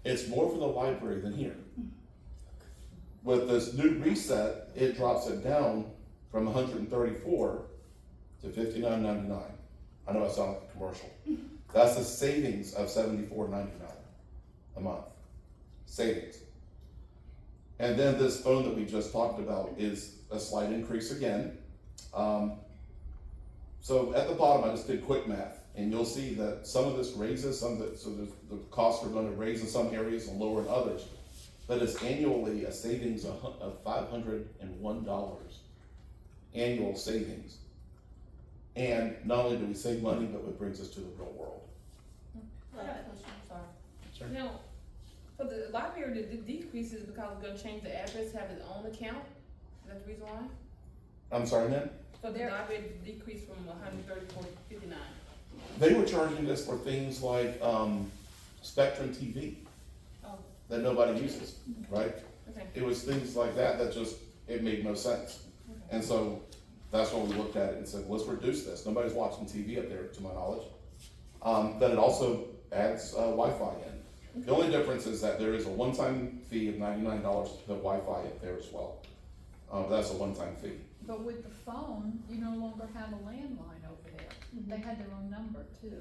It's more for the library than here. With this new reset, it drops it down from $134 to $59.99. I know I sound like a commercial. That's a savings of $74.99 a month, savings. And then this phone that we just talked about is a slight increase again. So at the bottom, I just did quick math, and you'll see that some of this raises, so the costs are going to raise in some areas and lower in others. But it's annually a savings of $501 annual savings. And not only do we save money, but it brings us to the real world. I got a question, sorry. Sure. Now, for the library, the decrease is because we're gonna change the address, have its own account? Is that the reason why? I'm sorry, ma'am? For the library, the decrease from 134 to 59? They were charging us for things like Spectrum TV Oh, that nobody uses, right? okay. It was things like that just, it made no sense. Okay. And so that's when we looked at it and said, let's reduce this. Nobody's watching TV up there, to my knowledge. Then it also adds Wi-Fi in. The only difference is that there is a one-time fee of $99 to put Wi-Fi up there as well. That's a one-time fee. But with the phone, you no longer have a landline over there. They had their own number too,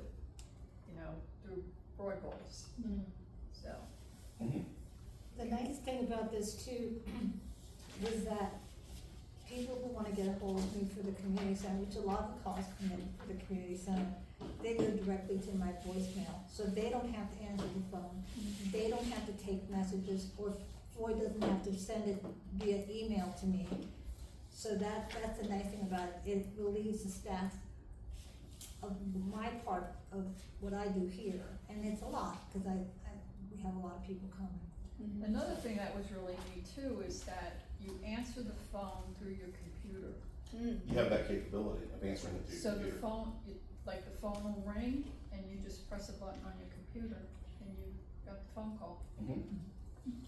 through broadballs, so. Mhm. The nice thing about this too is that people who wanna get a hold of me for the community center, which a lot of the calls come in for the community center, they go directly to my voicemail, so they don't have to answer the phone. They don't have to take messages, or Floyd doesn't have to send it via email to me. So that's the nice thing about it, it relieves the staff of my part of what I do here, and it's a lot, cause we have a lot of people coming. Another thing that was really neat too is that you answer the phone through your computer. You have that capability of answering it to your So the computer. phone, the phone will ring and you just press a button on your computer and you got the phone call. Mhm.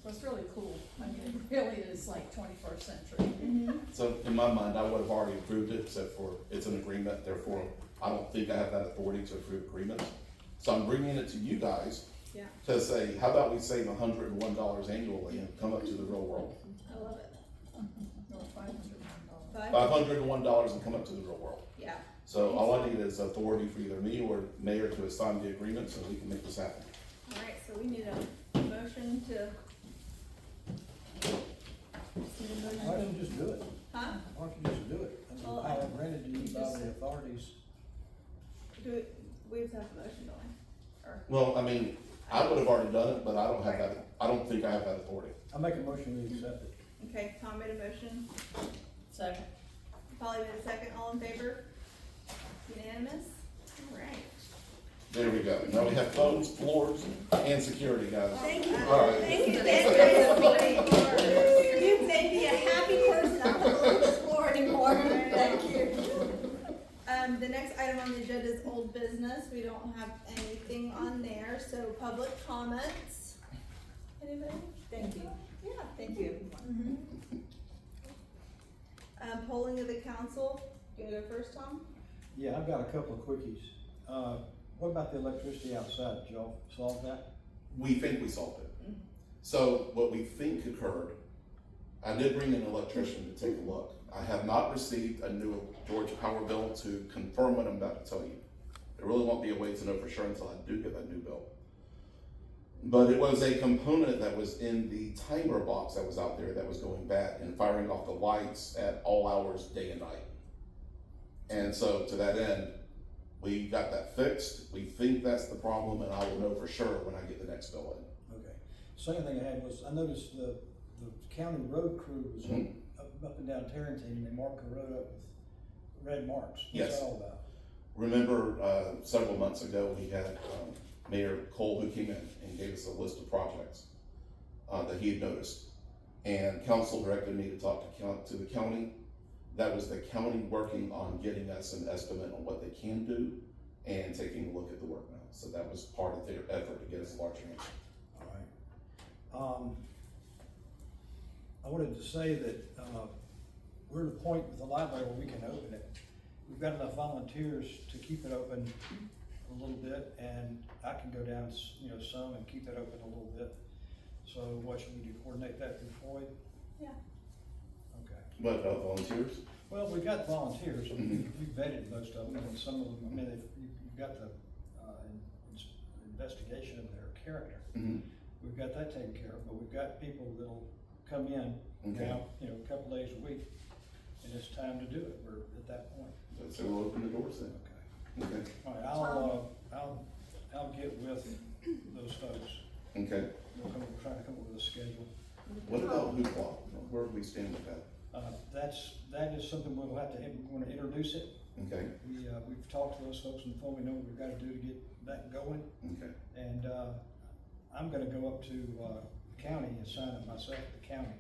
So it's really cool. I mean, it really is like 21st century. So in my mind, I would have already approved it, except for it's an agreement, therefore I don't think I have that authority to approve agreements. So I'm bringing it to you guys Yeah. to say, how about we save $101 annually and come up to the real world? I love it. No, $500. $501 and come up to the real world. Yeah. So all I need is authority for either me or mayor to assign the agreement so we can make this happen. Alright, so we need a motion to. why don't you just do it? Huh? Why don't you just do it? I mean, Well, I have rented to you by just- the authorities. We have to have a motion, don't we? Or, Well, I mean, I would have already done it, but I don't have that, I don't think I have that authority. I make a motion we accept it. okay, Tom made a motion, Second. Polly made a second, all in favor? Unanimous? Alright. There we go. Now we have phones, floors, and security, guys. Thank you. All right. Thank you, you made me a happy person, I don't want to this floor anymore, thank you. The next item on the agenda is old business, we don't have anything on there, so public comments. Anybody? Thank you, Yeah. thank you, everyone. Polling of the council, you wanna go first, Tom? Yeah, I've got a couple of quickies. What about the electricity outside? Did y'all solve that? We think we solved it. So what we think occurred, I did bring an electrician to take a look. I have not received a new Georgia power bill to confirm what I'm about to tell you. There really won't be a way to know for sure until I do get that new bill. But it was a component that was in the timer box that was out there that was going bad and firing off the lights at all hours, day and night. And so to that end, we got that fixed. We think that's the problem, and I will know for sure when I get the next bill in. Okay. Second thing I had was, I noticed the county road crew was up and down Terrentine, and they marked the road up with red marks. What's Yes. that all about? Remember, several months ago, we had Mayor Cole who came in and gave us a list of projects that he had noticed. And council directed me to talk to the county. That was the county working on getting us an estimate on what they can do and taking a look at the work now. So that was part of their effort to get us a larger answer. All right. I wanted to say that, we're at a point with the library where we can open it. We've got enough volunteers to keep it open a little bit, and I can go down, some and keep it open a little bit. So what should we do, coordinate that through Floyd? Yeah. Okay. What about volunteers? Well, we've got volunteers, I Mm-hmm. mean, we've vetted most of them, and some of them, I mean, you've got the, investigation of their character. Mm-hmm. We've got that taken care of, but we've got people that'll come in Okay. now, a couple days a week, and it's time to do it, we're at that point. So we'll open the doors then. Okay. Okay. All right, I'll get with those folks. Okay. We'll try to come up with a schedule. What about hoopla? Where do we stand with that? That is something we'll have to, we're gonna introduce it. Okay. We've talked to those folks and told we know what we've gotta do to get that going. Okay. And, I'm gonna go up to, the county and sign it myself at the county,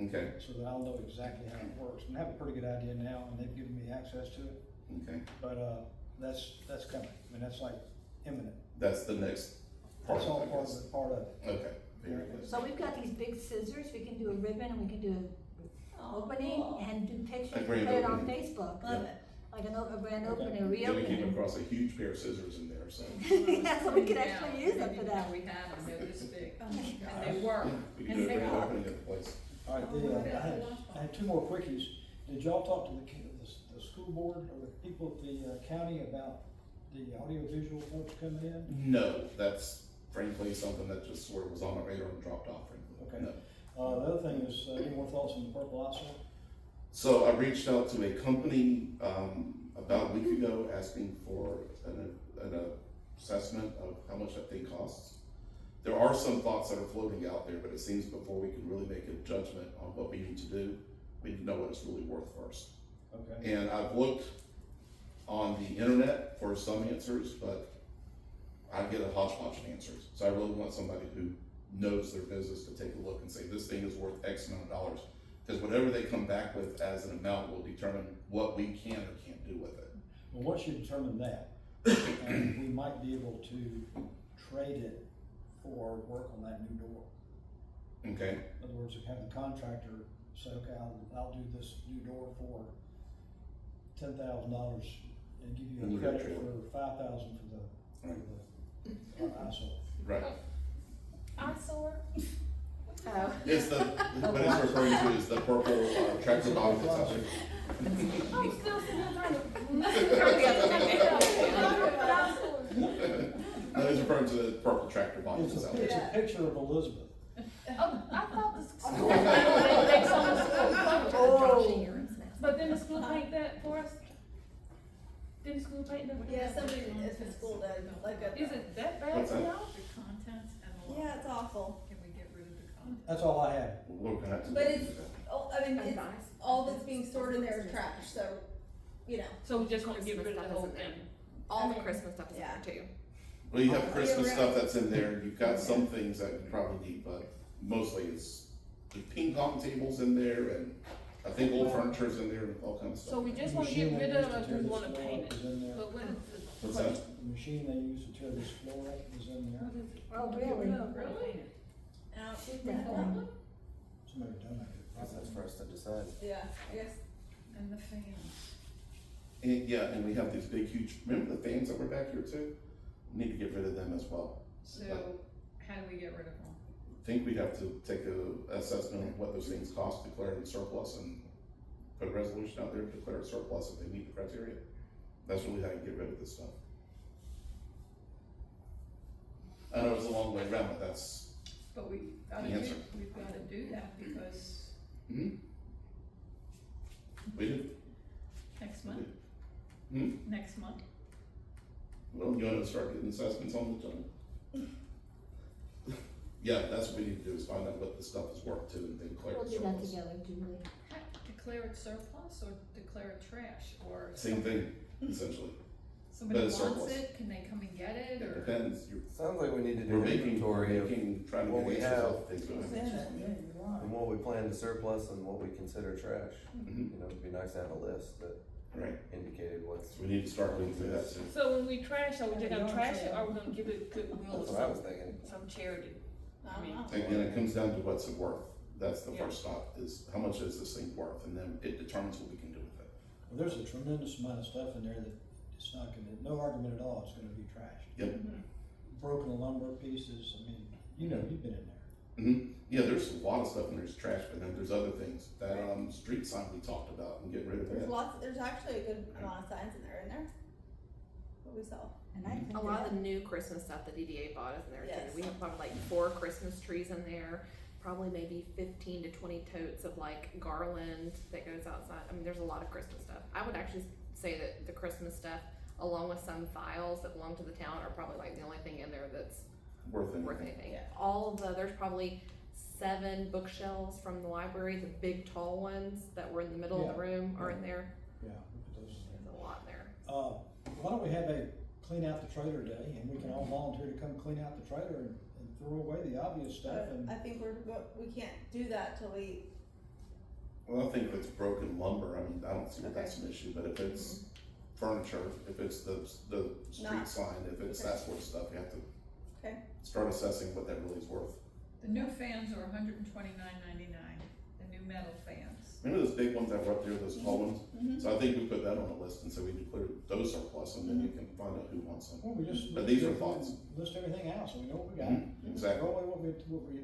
Okay. so that I'll know exactly how it works. And I have a pretty good idea now, and they've given me access to it, Okay. but, that's coming. I mean, that's like imminent. That's the next part That's all of it, I part guess. of it, part of it. Okay. Very good. So we've got these big scissors, we can do a ribbon, and we can do an opening, and do pictures, A and grand put it on opening. Facebook. Love it. Like a grand opening, a Then we came reopening. across a huge pair of scissors in there, so. Yeah, so we could Yeah, actually use I them didn't for know that. we had them, they're this big, Oh my and gosh. they work. We can do a And they grand work. opening at the place. All right, I had two more quickies. Did y'all talk to the school board or the people at the county about the audiovisual folks coming in? No, that's frankly something that just sort of was on my radar and dropped off, frankly. Okay. No. The other thing is, any more thoughts on the purple eyesore? So I reached out to a company, about a week ago asking for an assessment of how much that thing costs. There are some thoughts that are floating out there, but it seems before we can really make a judgment on what we need to do, we need to know what it's really worth first. Okay. And I've looked on the internet for some answers, but I get a hodgepodge of answers. So I really want somebody who knows their business to take a look and say, this thing is worth X amount of dollars. Because whatever they come back with as an amount will determine what we can or can't do with it. Well, once you determine that, we might be able to trade it for work on that new door. Okay? In other words, have the contractor say, okay, I'll do this new door for $10,000 and give And you you a got credit your- for $5,000 for the eyesore. Right. Eyesore? Oh. It's the, what it's referring to is the purple tractor body that's out there. I'm still sitting here trying to. No, it's referring to the purple tractor body It's that's out a there. picture of Elizabeth. Oh, I thought the school, they told the school, Oh. but then the school paint that for us? Did the school paint that? Yeah, somebody at the school does, like a. Is it that bad What's for that? y'all? The contents and the. Yeah, it's awful. Can we get rid of the contents? That's all I had. We're gonna have to. But it's, it's, all that's being stored in there is trash, so, So we just wanna get rid of the whole thing? All the Christmas stuff is Yeah. there too. Well, you have Yeah, Christmas right. stuff that's in there, you've got some things that you probably need, but mostly it's the ping pong tables in there, and I think old furniture's in there, and all kinds of So stuff. we just The wanna machine get they rid use of to it, tear we this wanna floor paint up it, is in there. but what is the What's question? that? The machine they use to tear this floor up is in there. What is it? Oh, Get rid really? of it, really paint it. Out. Somebody donated it. That's for us to decide. Yeah, I guess. And the fans. And, yeah, and we have these big, huge, remember the fans that were back here too? We need to get rid of them as well. So, how do we get rid of them? think we'd have to take a assessment of what those things cost, declare them surplus, and put a resolution out there to declare it surplus if they meet the criteria. That's really how you get rid of this stuff. I know it's a long way around, but that's, But we've gotta The do, answer. we've gotta do that because we do. next month, Hmm? next month, Well, you wanna start getting assessments on the job? Yeah, that's what we need to do, is find out what the stuff is worth too, and then declare We'll it do that surplus. together, Julie. declare it surplus or declare it trash, or. Same thing, essentially. Somebody but it's wants surplus. it, can they come and get it, It or? depends, Sounds like we need to do we're an making, inventory of trying to what we get answers have. of things we It's don't in have. it, yeah, you're right. and what we plan to surplus and what we consider trash. Mhm. You know, it'd be nice to have a list that Right, indicated what's. so we need to start looking through that too. So when we trash, are we just gonna trash it, or are we gonna give it goodwill That's or what I was some, thinking. some charity? I don't know. Again, it comes down to what's it worth. That's the Yeah. first stop, is how much is this thing worth, and then it determines what we can do with it. Well, there's a tremendous amount of stuff in there that it's not gonna, no argument at all, it's gonna be trash. Yep. Broken lumber pieces, I mean, you know, you've been in there. Yeah, there's a lot of stuff in there's trash, but then there's other things. That, street sign we talked about and getting rid of There's that. lots, there's actually a good amount of signs in there, isn't there? What we saw. And I think A lot that- of the new Christmas stuff the DDA bought is in there Yes. too. We have probably like 4 Christmas trees in there, probably maybe 15 to 20 totes of like garland that goes outside. I mean, there's a lot of Christmas stuff. I would actually say that the Christmas stuff, along with some files that belong to the town, are probably like the only thing in there that's Worth worth anything. anything. Yeah. All of the, there's probably 7 bookshelves from the library, the big tall ones that were in the middle of the room are in there. Yeah, we put those in there. There's a lot in there. Why don't we have a clean out the trailer day, and we can all volunteer to come clean out the trailer and throw away the obvious stuff But and. I think we can't do that till we, Well, I think if it's broken lumber, I mean, I don't see that that's an issue, but if it's furniture, if it's the street Not- sign, if it's okay. that sort of stuff, you have to okay, start assessing what that really is worth. The new fans are $129.99, the new metal fans. Remember those big ones that were up there, those tall ones? Mhm. So I think we put that on the list and so we declare those surplus, and then we can find out who wants them. Well, we just. But these are thoughts. List everything out, so we know what we got. Exactly, Throw away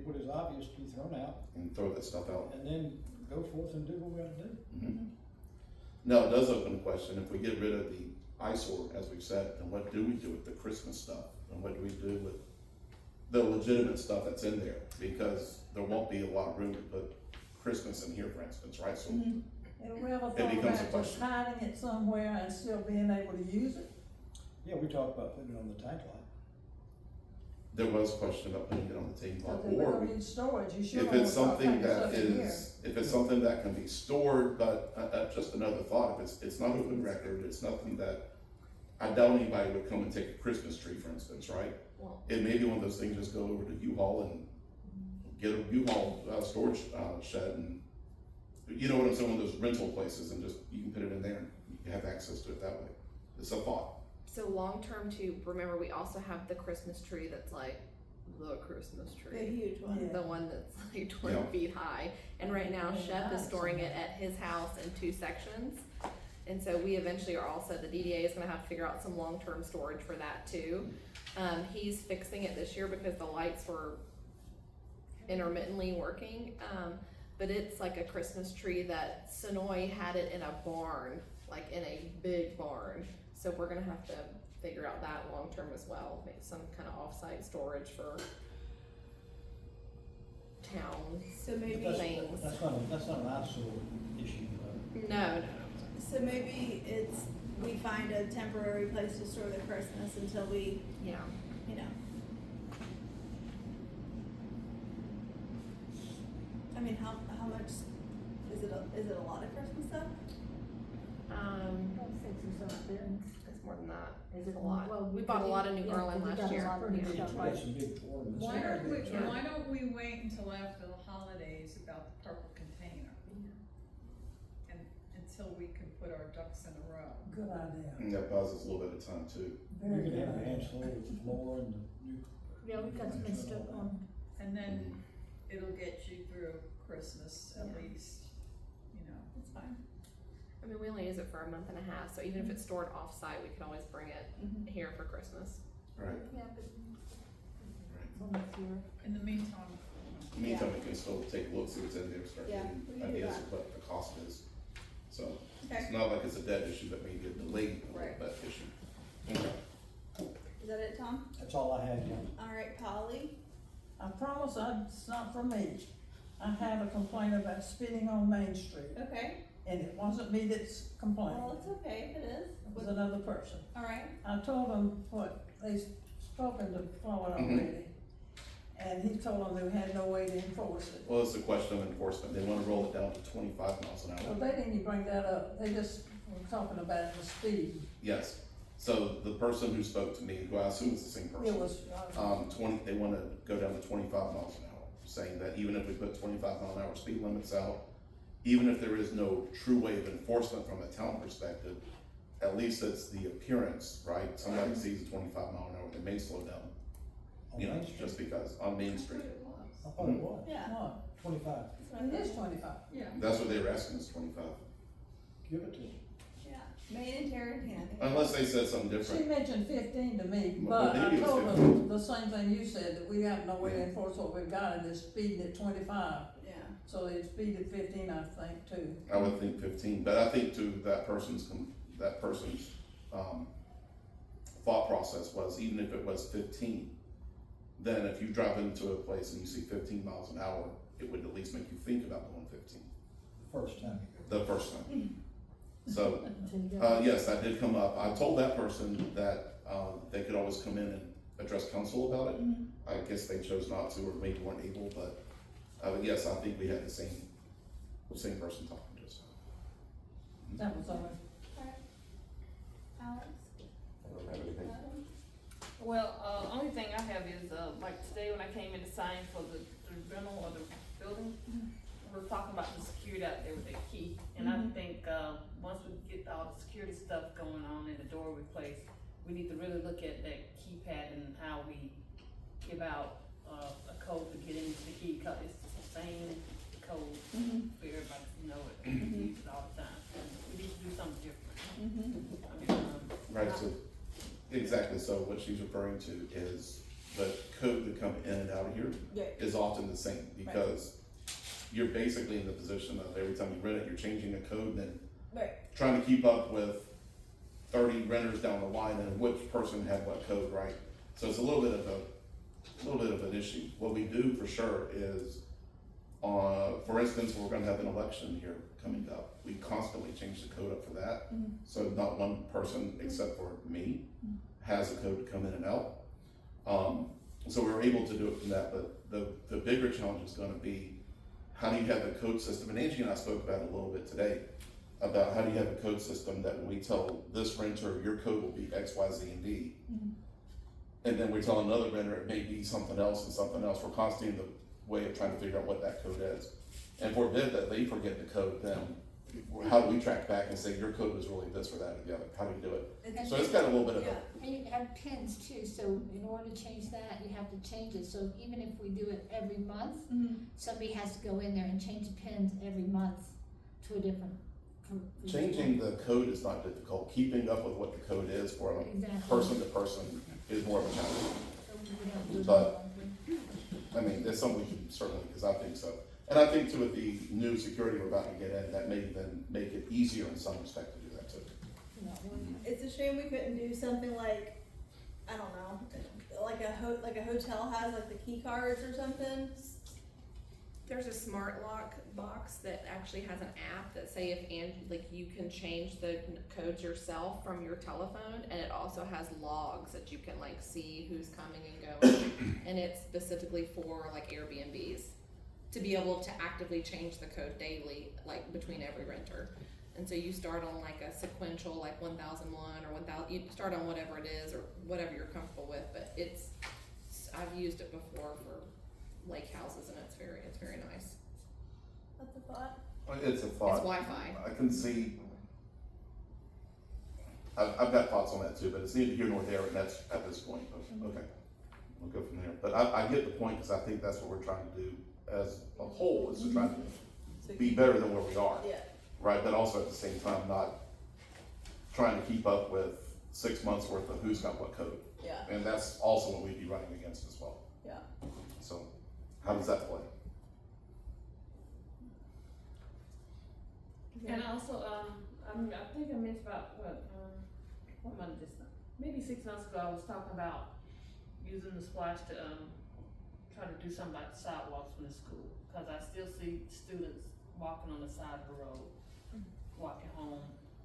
what is obvious to be thrown out, and throw that stuff out. and then go forth and do what we gotta do. Now, it does open the question, if we get rid of the eyesore, as we've said, then what do we do with the Christmas stuff? And what do we do with the legitimate stuff that's in there? Because there won't be a lot of room to put Christmas in here, for instance, right? So And we ever thought becomes a about just question. hiding it somewhere and still being able to use it? Yeah, we talked about putting it on the tank lot. there was a question about putting it on the table, Cause if we or don't need storage, you sure if don't wanna it's start something packing that stuff in here. if it's something that can be stored, but, just another thought, if it's not open record, it's nothing that, I doubt anybody would come and take a Christmas tree, for instance, right? Well, It may be one of those things, just go over to U-Haul and get a U-Haul, storage, shed, and, you know what I'm saying, one of those rental places, and just, you can put it in there, and you have access to it that way. It's a thought. so long term too, remember we also have the Christmas tree that's like the Christmas the tree. huge one. Yeah. The one that's like 20 Yeah. feet high. And right now Yeah, Shep is nice. storing it at his house in 2 sections. And so we eventually are also, the DDA is gonna have to figure out some long-term storage for that too. He's fixing it this year because the lights were intermittently working. But it's like a Christmas tree that Sonoy had it in a barn, like in a big barn. So we're gonna have to figure out that long-term as well, make some kind of off-site storage for town So maybe, But things. That's not an eyesore issue, No. so maybe it's, we find a temporary place to store the Christmas until we, Yeah. you know. I mean, how much, is it a lot of Christmas stuff? About 6 or something. It's more than that. Is It's it a lot. well, We bought a lot of new yeah, garland we last got a year. lot of new Yeah. stuff, we right? got some big ornaments. Why don't we wait until after the holidays about the purple container? And, until we can put our ducks in a row. Good idea. And that buys us a little bit of time too. You Very can good have your hands idea. full with the floor and the new. Yeah, we've got some good stuff on. And then it'll get you through Christmas at Yeah. least, you know. That's fine. I mean, we only use it for a month and a half, so even if it's stored off-site, we can always bring it Mhm. here for Christmas. Right. Yeah, but. Right. Well, next year. In the meantime, meantime, we can still take a look, see what's in there, start Yeah, getting we can do ideas that. of what the cost is. So, Okay. it's not like it's a dead issue, but maybe a delayed Right. debt issue. Okay. Is that it, Tom? That's all I had, Jim. All right, Polly? I promise it's not for me. I had a complaint about speeding on Main Street, Okay. and it wasn't me that's complaining. Well, it's okay if it is. It was another person. All right. I told them what, they've spoken to Floyd already, and he told them they had no way to enforce it. Well, it's a question of enforcement. They wanna roll it down to 25 miles an Well, hour. they didn't even bring that up, they just were talking about the speed. Yes. So the person who spoke to me, who I assume is the same person. It was, 20, they wanna go down to 25 miles an hour, saying that even if we put 25 mile an hour speed limits out, even if there is no true way of enforcement from a town perspective, at least it's the appearance, right? Somebody sees a 25 mile an hour, they may slow down, On you know, Main Street. just because, on Main Street. I thought it was, Yeah. what? 25. It is 25. Yeah. That's what they were asking, is 25. Give it to them. Yeah. Main and Terrentine. Unless they said something She different. mentioned 15 to me, Well, but I maybe it's told 15. them the same thing you said, that we have no way to enforce what we've got, and they're speeding at 25. Yeah. So they speed at 15, I think, too. I would think 15, but I think to that person's, thought process was, even if it was 15, then if you drive into a place and you see 15 miles an hour, it would at least make you think about going 15, The first time. the first time. So, Until you get- yes, that did come up. I told that person that, they could always come in and address council about it. I guess they chose not to, or maybe weren't able, but yes, I think we had the same person talking to us. That was all. Alex? I don't have anything. Well, only thing I have is, like today when I came in to sign for the rental of the building, we're talking about the security out there with the key. And I think, once we get all the security stuff going on and the door replaced, we need to really look at that keypad and how we give out, a code to get into the key, cause it's the same code for everybody to know it, we use it all the time. And we need to do something different. I mean, Right, so, exactly, so what she's referring to is the code that come in and out of here Yeah. is often the same, because you're basically in the position of every time you rent it, you're changing a code, and then Right. trying to keep up with 30 renters down the line and which person had what code, right? So it's a little bit of an issue. What we do for sure is, for instance, we're gonna have an election here coming up. We constantly change the code up for that. So not one person, except for me, has a code to come in and out. So we're able to do it from that, but the bigger challenge is gonna be, how do you have a code system? And Angie and I spoke about it a little bit today, about how do you have a code system that when we tell this renter, your code will be X, Y, Z, and D. And then we tell another renter, it may be something else and something else. We're constantly in the way of trying to figure out what that code is. And forbid that they forget the code, then how do we track back and say your code was really this or that or the other? How do we do it? So it's got a little bit of a, And you have pins too, so in order to change that, you have to change it, so even if we do it every month, somebody has to go in there and change the pins every month to a different. changing the code is not difficult. Keeping up with what the code is for a Exactly. person to person is more of a challenge. So we don't do But- that. I mean, that's something we can certainly, because I think so. And I think too, with the new security we're about to get in, that may then make it easier in some respect to do that too. No, we- It's a shame we couldn't do something like, I don't know, like a hotel has like the key cards or something. There's a smart lock box that actually has an app that say you can change the codes yourself from your telephone, and it also has logs that you can like see who's coming and going, and it's specifically for like Airbnbs to be able to actively change the code daily, like between every renter. And so you start on like a sequential, like 1001 or 1000, you start on whatever it is or whatever you're comfortable with, but I've used it before for lake houses, and it's very nice. That's a thought. It's a thought. It's Wi-Fi. I can see, I've got thoughts on that too, but it's neither here nor there, and that's at this point. Okay, we'll go from there. But I get the point, because I think that's what we're trying to do as a whole, is to try to be better than where we are. Yeah. Right, but also at the same time, not trying to keep up with 6 months worth of who's got what code. Yeah. And that's also what we'd be running against as well. Yeah. So, how does that play? And also, I think I mentioned about, what month just, maybe 6 months ago, I was talking about using the splash to, try to do something about the sidewalks in the school. Cause I still see students walking on the side of the road, walking home.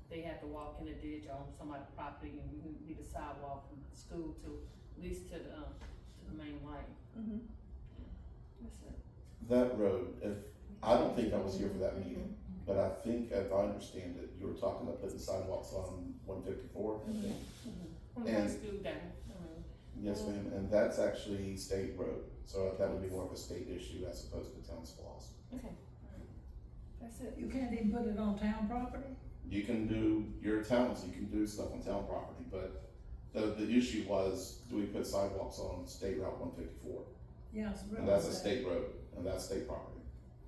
They have to walk in the ditch on somebody's property, and we need a sidewalk from the school to, at least to the main line. That's it. That road, I don't think I was here for that meeting, but I think, if I understand it, you were talking about putting sidewalks on 154. From And- high school down. Yes, ma'am, and that's actually state road, so that would be more of a state issue as opposed to town splosh. Okay, alright. That's it. You can't even put it on town property? You can do, your towns, you can do stuff on town property, but the issue was, do we put sidewalks on State Route 154? Yes, really. And that's a state road, and that's state property,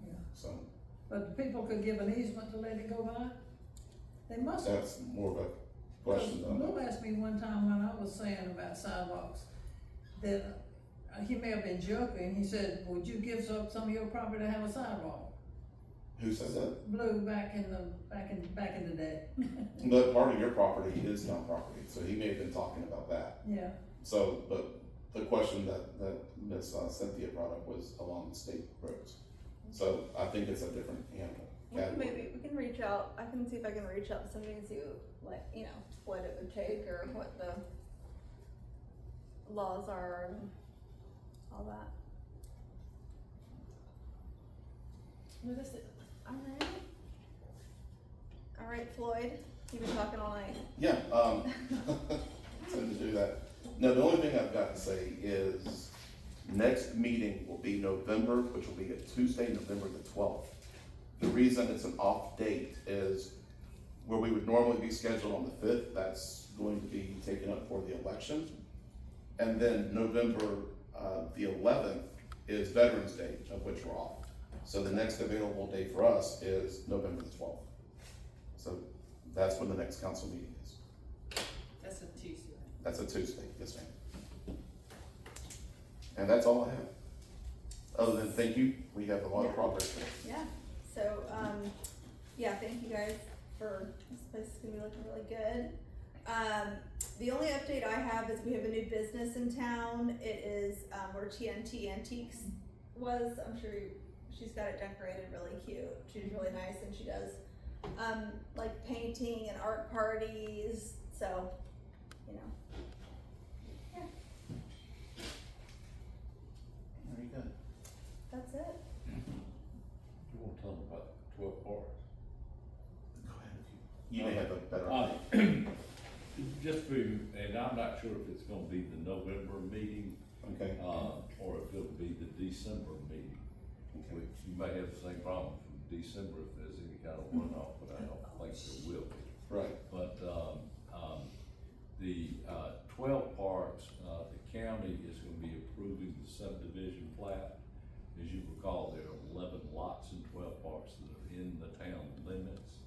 Yeah, so but people could give an easement to let it go by? They must. that's more of a question than. Lou asked me one time when I was saying about sidewalks, that he may have been joking, he said, would you give up some of your property to have a sidewalk? Who says that? Blue back in the day. But part of your property is town property, so he may have been talking about that. Yeah, So, but the question that Ms. Cynthia brought up was along the state roads. So I think it's a different animal. Maybe we can reach out, I can see if I can reach out to somebody and see what, what it would take or what the laws are and all that. No, that's it. Alright, Floyd, you've been talking all night. Yeah, tend to do that. No, the only thing I've got to say is, next meeting will be November, which will be a Tuesday, November the 12th. The reason it's an off date is where we would normally be scheduled on the 5th, that's going to be taken up for the election. And then November, the 11th is Veterans Day, of which we're off. So the next available day for us is November the 12th. So that's when the next council meeting is. That's a Tuesday. That's a Tuesday, yes ma'am. And that's all I have. Other than thank you, we have a lot of progress here. Yeah, so, yeah, thank you guys for, this place is gonna be looking really good. The only update I have is we have a new business in town. It is, where TNT Antiques was. I'm sure she's got it decorated really cute. She's really nice and she does, like painting and art parties, so, yeah. Very good. That's it. You wanna tell them about 12 bars? Go ahead. You may have a better. Just for, and I'm not sure if it's gonna be the November meeting, Okay. or if it'll be the December meeting. Okay. Which you may have the same problem from December if there's any kind of runoff, but I don't think there will be. Right. But, the 12 parks, the county is gonna be approving the subdivision plat. As you recall, there are 11 lots in 12 parks that are in the town limits.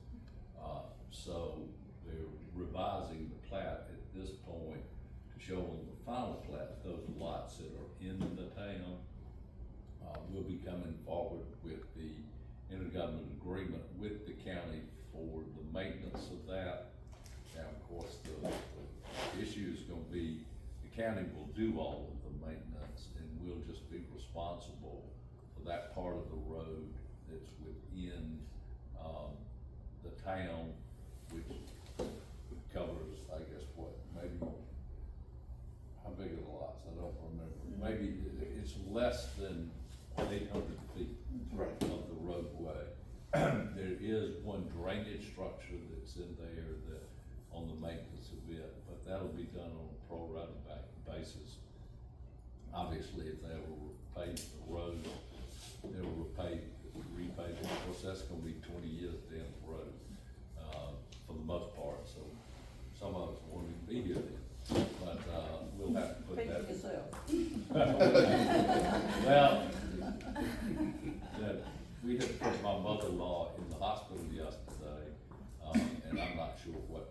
So they're revising the plat at this point to show on the final plat, those lots that are in the town. We'll be coming forward with the intergovernmental agreement with the county for the maintenance of that. Now, of course, the issue is gonna be, the county will do all of the maintenance and we'll just be responsible for that part of the road that's within, the town, which covers, I guess, what, maybe, how big are the lots? I don't remember. Maybe it's less than 800 feet Right. of the roadway. There is one drainage structure that's in there that, on the maintenance of it, but that'll be done on a pro rata basis. Obviously, if they ever repave the road, they'll repave it. Of course, that's gonna be 20 years down the road, for the most part, so some of us won't even be here then. But, we'll have to put Speak that. for yourself. Well, we had put my mother-in-law in the hospital yesterday, and I'm not sure what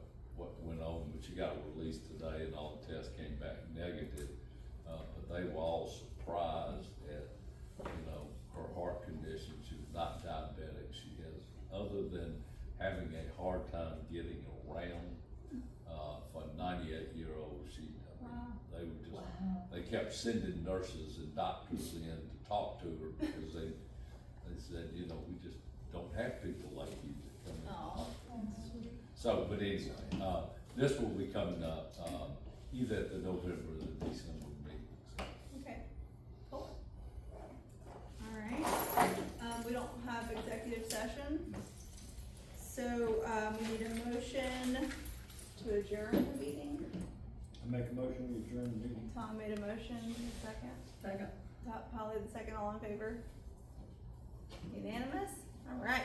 went on, but she got released today and all the tests came back negative. But they were all surprised at, her heart condition. She's not diabetic. She has, other than getting around, for a 98-year-old. They were just, Wow. they kept sending nurses and doctors in to talk to her because they said, you know, we just don't have people like you that come in. the Aw. hospital. So, but anyway, this will be coming up, either at the November or the December meetings. Okay, cool. Alright, we don't have executive session, so, we need a motion to adjourn the meeting. I make a motion, we adjourn the meeting. Tom made a motion, second. Second. Polly the second, all in favor? Unanimous? Alright,